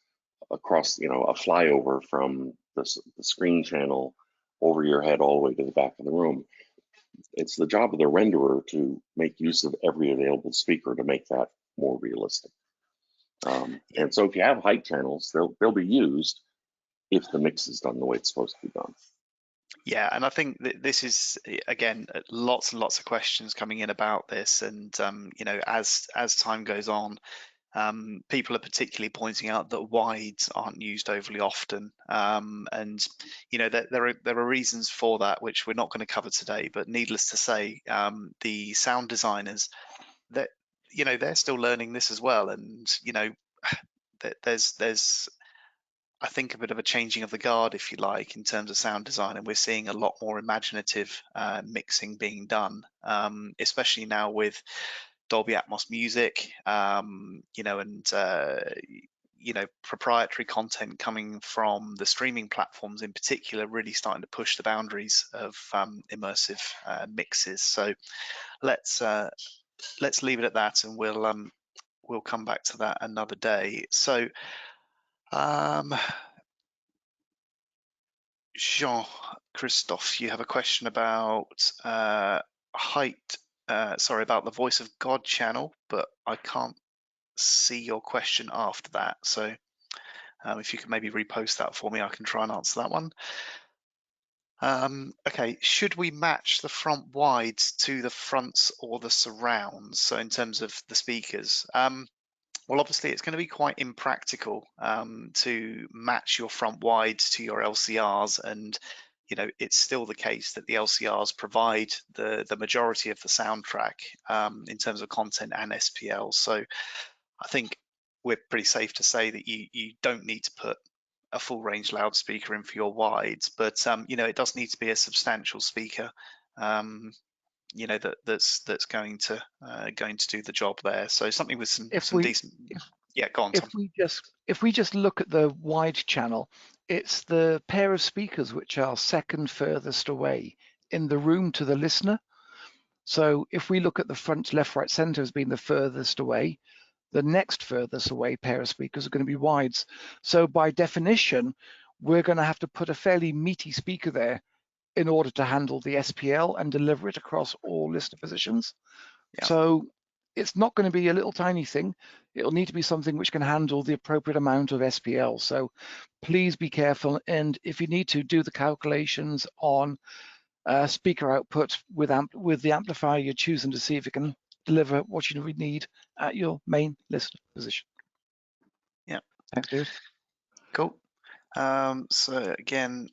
across, a flyover from the screen channel over your head all the way to the back of the room, it's the job of the renderer to make use of every available speaker to make that more realistic. And so if you have height channels, they'll be used if the mix is done the way it's supposed to be done. Yeah, and I think that this is, again, lots and lots of questions coming in about this, and as time goes on, people are particularly pointing out that wides aren't used overly often, and there are reasons for that which we're not going to cover today. But needless to say, the sound designers, that they're still learning this as well, and there's I think a bit of a changing of the guard, if you like, in terms of sound design, and we're seeing a lot more imaginative mixing being done, especially now with Dolby Atmos music, and proprietary content coming from the streaming platforms in particular really starting to push the boundaries of immersive mixes. So let's leave it at that, and we'll come back to that another day. So Jean-Christophe, you have a question about height, about the Voice of God channel, but I can't see your question after that. So if you could maybe repost that for me, I can try and answer that one. Okay, should we match the front wides to the fronts or the surrounds? So in terms of the speakers, well, obviously it's going to be quite impractical to match your front wides to your LCRs, and it's still the case that the LCRs provide the majority of the soundtrack in terms of content and SPL. So I think we're pretty safe to say that you don't need to put a full range loudspeaker in for your wides, but it does need to be a substantial speaker that's going to do the job there. So something with some decent. Yeah, go on, Tom. If we just look at the wide channel, it's the pair of speakers which are second furthest away in the room to the listener. So if we look at the front, left, right, center as being the furthest away, the next furthest away pair of speakers are going to be wides. So by definition, we're going to have to put a fairly meaty speaker there in order to handle the SPL and deliver it across all listener positions. Yeah. So it's not going to be a little tiny thing. It'll need to be something which can handle the appropriate amount of SPL. So please be careful. And if you need to, do the calculations on speaker output with the amplifier you're choosing to see if it can deliver what you need at your main listener position. Yeah. Thanks, dude. Cool. So again,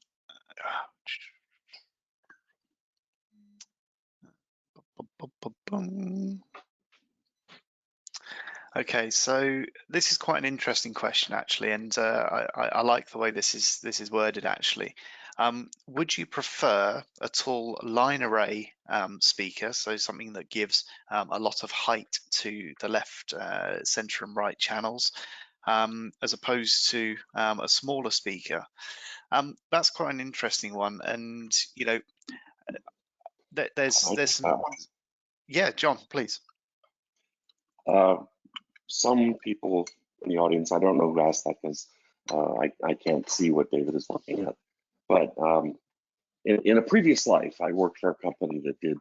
okay, so this is quite an interesting question actually, and I like the way this is worded actually. Would you prefer a tall line array speaker, so something that gives a lot of height to the left, center, and right channels, as opposed to a smaller speaker? That's quite an interesting one, and there's some. Yeah, John, please. Some people in the audience, I don't know who asked that because I can't see what David is looking at. But in a previous life, I worked for a company that did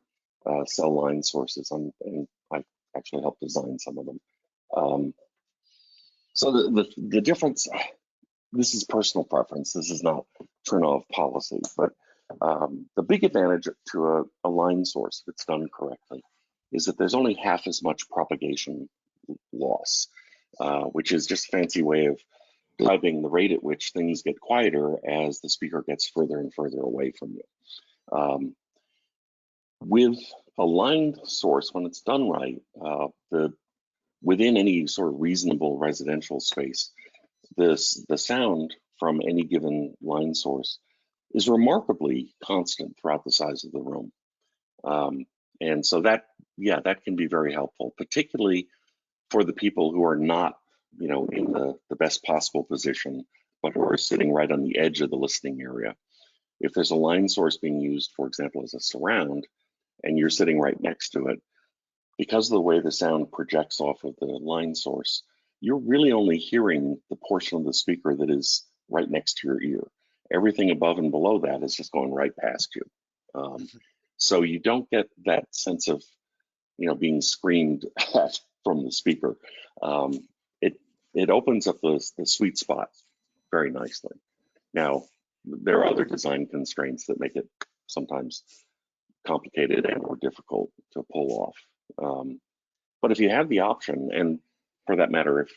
cell line sources, and I actually helped design some of them. So the difference, this is personal preference. This is not Trinnov policy, but the big advantage to a line source, if it's done correctly, is that there's only half as much propagation loss, which is just a fancy way of driving the rate at which things get quieter as the speaker gets further and further away from you. With a lined source, when it's done right, within any sort of reasonable residential space, the sound from any given line source is remarkably constant throughout the size of the room. And so that can be very helpful, particularly for the people who are not, in the best possible position, but who are sitting right on the edge of the listening area. If there's a line source being used, for example, as a surround, and you're sitting right next to it, because of the way the sound projects off of the line source, you're really only hearing the portion of the speaker that is right next to your ear. Everything above and below that is just going right past you. So you don't get that sense of, being screamed at from the speaker. It opens up the sweet spot very nicely. Now, there are other design constraints that make it sometimes complicated and or difficult to pull off. But if you have the option, and for that matter, if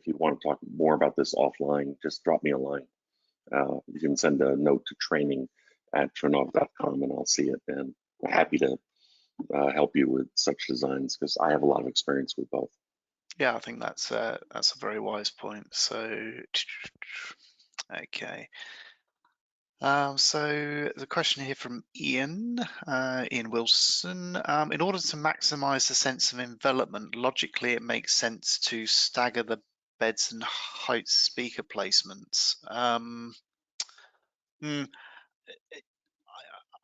you want to talk more about this offline, just drop me a line. You can send a note to training@trinnov.com and I'll see it. And I'm happy to help you with such designs because I have a lot of experience with both. Yeah, I think that's a very wise point. So, okay. So the question here from Ian Wilson. In order to maximize the sense of envelopment, logically it makes sense to stagger the beds and height speaker placements.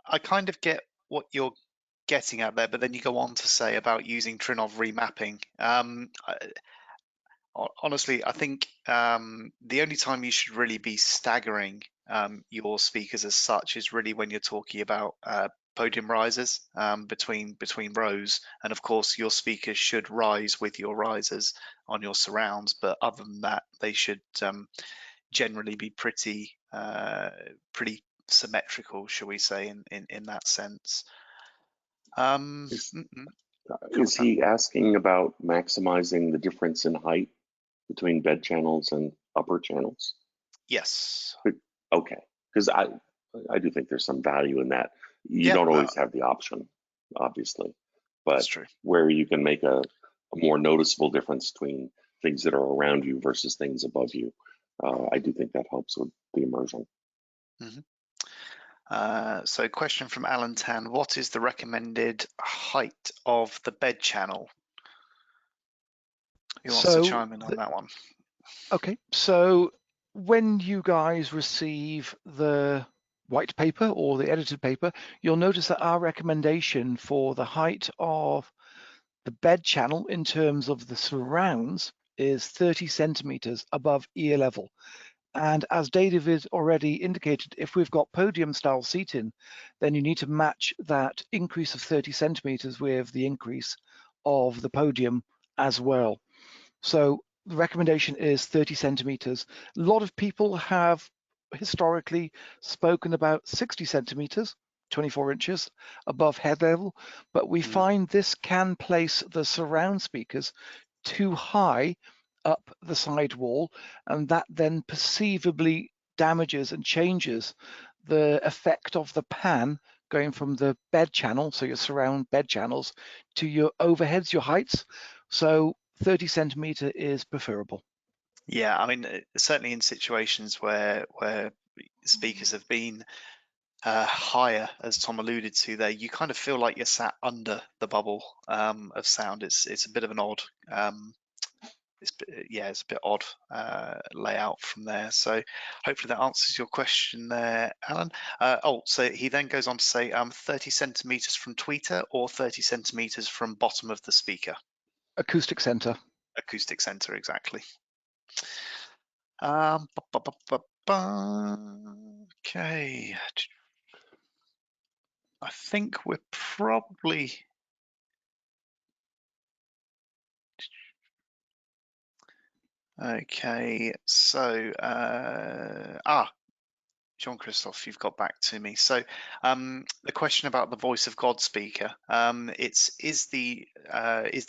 I kind of get what you're getting at there, but then you go on to say about using Trinnov remapping. Honestly, I think the only time you should really be staggering your speakers as such is really when you're talking about podium risers between rows, and of course your speakers should rise with your risers on your surrounds, but other than that they should generally be pretty symmetrical, shall we say, in that sense. Is he asking about maximizing the difference in height between bed channels and upper channels? Yes. Okay, because I do think there's some value in that. You don't always have the option, obviously, but that's true. Where you can make a more noticeable difference between things that are around you versus things above you, I do think that helps with the immersion. So question from Alan Tan, what is the recommended height of the bed channel? Who wants to chime in on that one? Okay, so when you guys receive the white paper or the edited paper, you'll notice that our recommendation for the height of the bed channel in terms of the surrounds is 30 centimeters above ear level. And as David already indicated, if we've got podium style seating, then you need to match that increase of 30 centimeters with the increase of the podium as well. So the recommendation is 30 centimeters. A lot of people have historically spoken about 60 centimeters, 24 inches above head level, but we find this can place the surround speakers too high up the side wall, and that then perceivably damages and changes the effect of the pan going from the bed channel, so your surround bed channels, to your overheads, your heights. So 30 centimeter is preferable. Yeah, I mean, certainly in situations where speakers have been higher, as Tom alluded to there, you kind of feel like you're sat under the bubble of sound. It's a bit of an odd it's a bit odd layout from there. So hopefully that answers your question there, Alan. So he then goes on to say 30 centimeters from tweeter or 30 centimeters from bottom of the speaker. Acoustic center. Acoustic center, exactly. Okay. I think we're probably okay. So Jean-Christophe, you've got back to me. So the question about the voice of God speaker, is the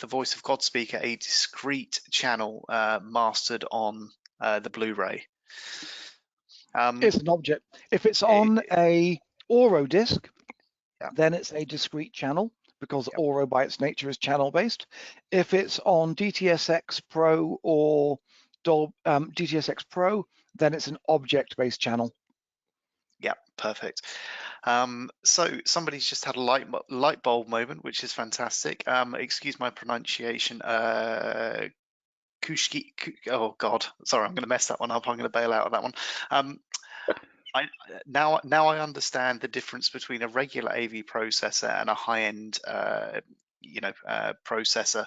voice of God speaker a discrete channel mastered on the Blu-ray? It's an object. If it's on a Oro disc, then it's a discrete channel because Oro by its nature is channel based. If it's on DTSX Pro or DTSX Pro, then it's an object based channel. Yeah, perfect. So somebody's just had a light bulb moment, which is fantastic. Excuse my pronunciation. Kushki. Oh God, sorry, I'm going to mess that one up. I'm going to bail out of that one. Now I understand the difference between a regular AV processor and a high-end, processor,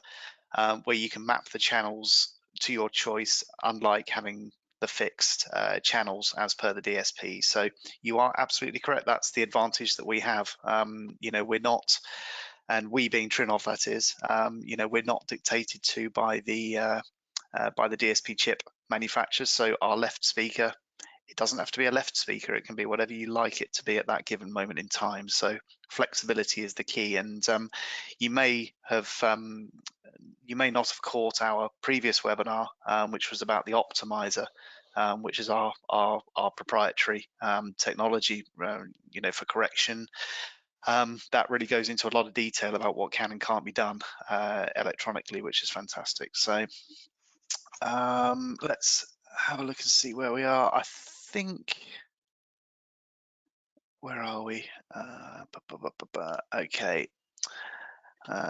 where you can map the channels to your choice, unlike having the fixed channels as per the DSP. So you are absolutely correct. That's the advantage that we have. We're not, and we being Trinnov, that is, we're not dictated to by the DSP chip manufacturers. So our left speaker, it doesn't have to be a left speaker. It can be whatever you like it to be at that given moment in time. So flexibility is the key. And you may not have caught our previous webinar, which was about the optimizer, which is our proprietary technology, for correction. That really goes into a lot of detail about what can and can't be done electronically, which is fantastic. So let's have a look and see where we are. I think, where are we? Okay,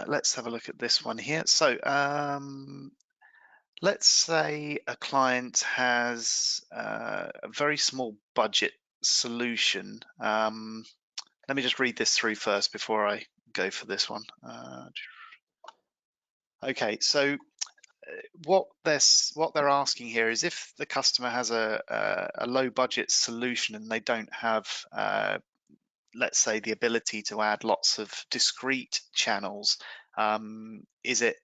let's have a look at this one here. So Let's say a client has a very small budget solution. Let me just read this through first before I go for this one. Okay, so what they're asking here is if the customer has a low budget solution and they don't have let's say the ability to add lots of discrete channels, is it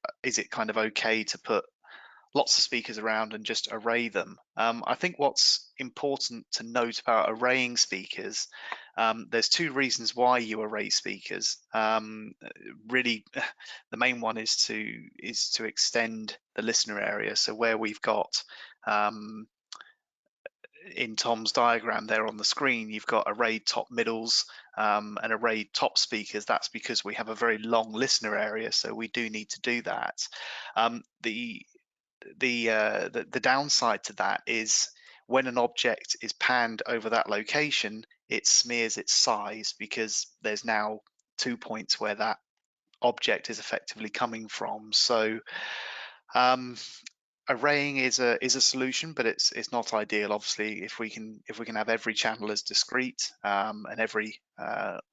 kind of okay to put lots of speakers around and just array them? I think what's important to note about arraying speakers, there's two reasons why you array speakers. Really, the main one is to extend the listener area. So where we've got in Tom's diagram there on the screen, you've got arrayed top middles and arrayed top speakers. That's because we have a very long listener area, so we do need to do that. The downside to that is when an object is panned over that location, it smears its size because there's now 2 points where that object is effectively coming from. So arraying is a solution, but it's not ideal. Obviously, if we can have every channel as discrete and every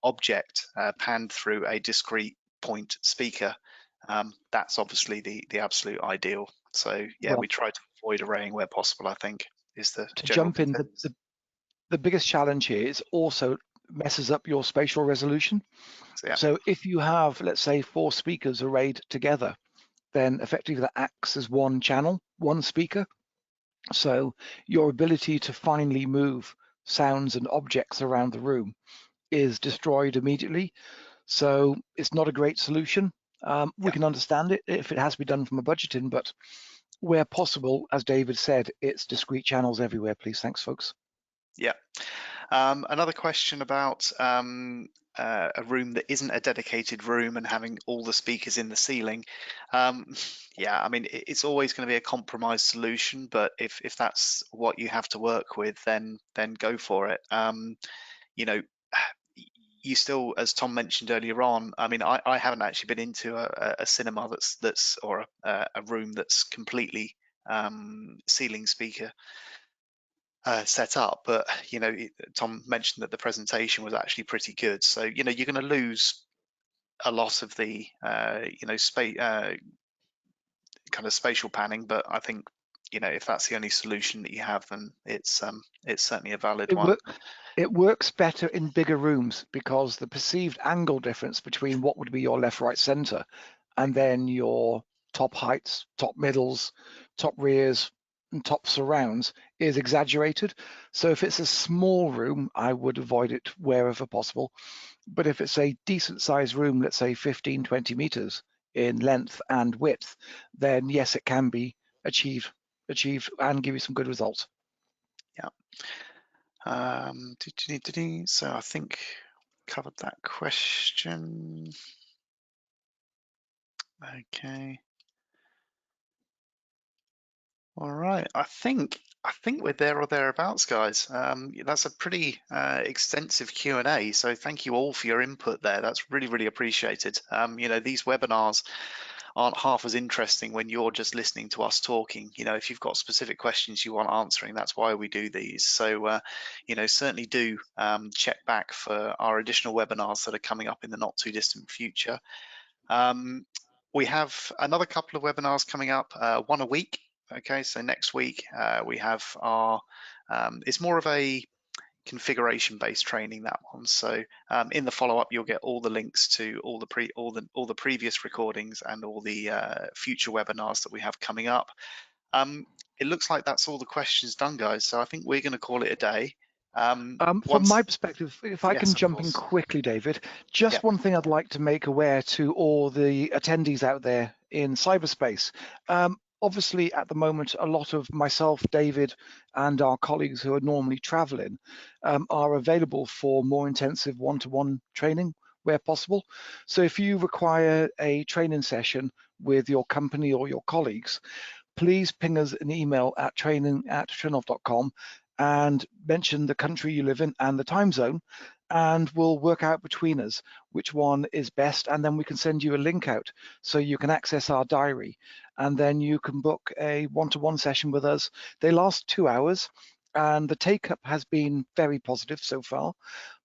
object panned through a discrete point speaker, that's obviously the absolute ideal. So yeah, Well, we try to avoid arraying where possible, I think, is the to general jump in, consensus. the biggest challenge here is also messes up your spatial resolution. So, yeah, So if you have, let's say, 4 speakers arrayed together, then effectively that acts as one channel, one speaker. So your ability to finely move sounds and objects around the room is destroyed immediately. So it's not a great solution. We yeah, can understand it if it has to be done from a budgeting, but where possible, as David said, it's discrete channels everywhere, please. Thanks, folks. yeah. Another question about a room that isn't a dedicated room and having all the speakers in the ceiling. Yeah, I mean, it's always going to be a compromise solution, but if that's what you have to work with, then go for it. You know, you still, as Tom mentioned earlier on, I mean, I haven't actually been into a cinema that's or a room that's completely ceiling speaker set up, but Tom mentioned that the presentation was actually pretty good. So you're going to lose a lot of the space kind of spatial panning, but I think if that's the only solution that you have, then it's certainly a valid It, one. it works better in bigger rooms because the perceived angle difference between what would be your left, right, center, and then your top heights, top middles, top rears, and top surrounds is exaggerated. So if it's a small room, I would avoid it wherever possible. But if it's a decent sized room, let's say 15, 20 meters in length and width, then yes, it can be achieved and give you some good results. Yeah. So I think covered that question. Okay. All right. I think we're there or thereabouts, guys. That's a pretty extensive Q&A. So thank you all for your input there. That's really appreciated. These webinars aren't half as interesting when you're just listening to us talking. If you've got specific questions you want answering, that's why we do these. So certainly do check back for our additional webinars that are coming up in the not too distant future. We have another couple of webinars coming up, one a week. Okay, so next week we have our, it's more of a configuration based training, that one. So in the follow up, you'll get all the links to all the previous recordings and all the future webinars that we have coming up. It looks like that's all the questions done, guys. So I think we're going to call it a day. From my perspective, if I can jump in course. quickly, David, just Yeah. one thing I'd like to make aware to all the attendees out there in cyberspace. Obviously, at the moment, a lot of myself, David, and our colleagues who are normally traveling are available for more intensive one-to-one training where possible. So if you require a training session with your company or your colleagues, please ping us an email at training@trinnov.com and mention the country you live in and the time zone, and we'll work out between us which one is best, and then we can send you a link out so you can access our diary, and then you can book a one-to-one session with us. They last 2 hours, and the take-up has been very positive so far.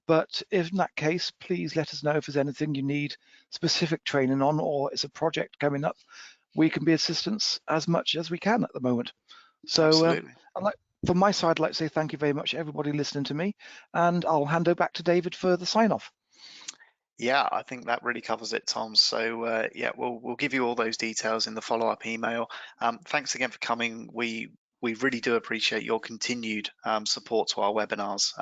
But if in that case, please let us know if there's anything you need specific training on, or it's a project coming up. We can be assistance as much as we can at the moment. So Absolutely. from my side, I'd like to say thank you very much, everybody listening to me, and I'll hand it back to David for the sign-off. Yeah, I think that really covers it, Tom. So yeah, we'll give you all those details in the follow-up email. Thanks again for coming. We really do appreciate your continued support to our webinars.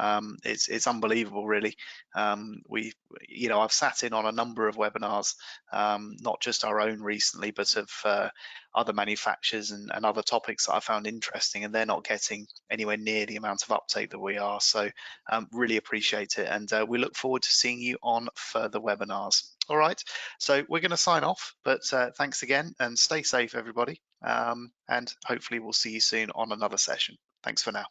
It's unbelievable, really. I've sat in on a number of webinars, not just our own recently, but of other manufacturers and other topics that I found interesting, and they're not getting anywhere near the amount of uptake that we are. So really appreciate it, and we look forward to seeing you on further webinars. All right, so we're going to sign off, but thanks again, and stay safe, everybody, and hopefully we'll see you soon on another session. Thanks for now.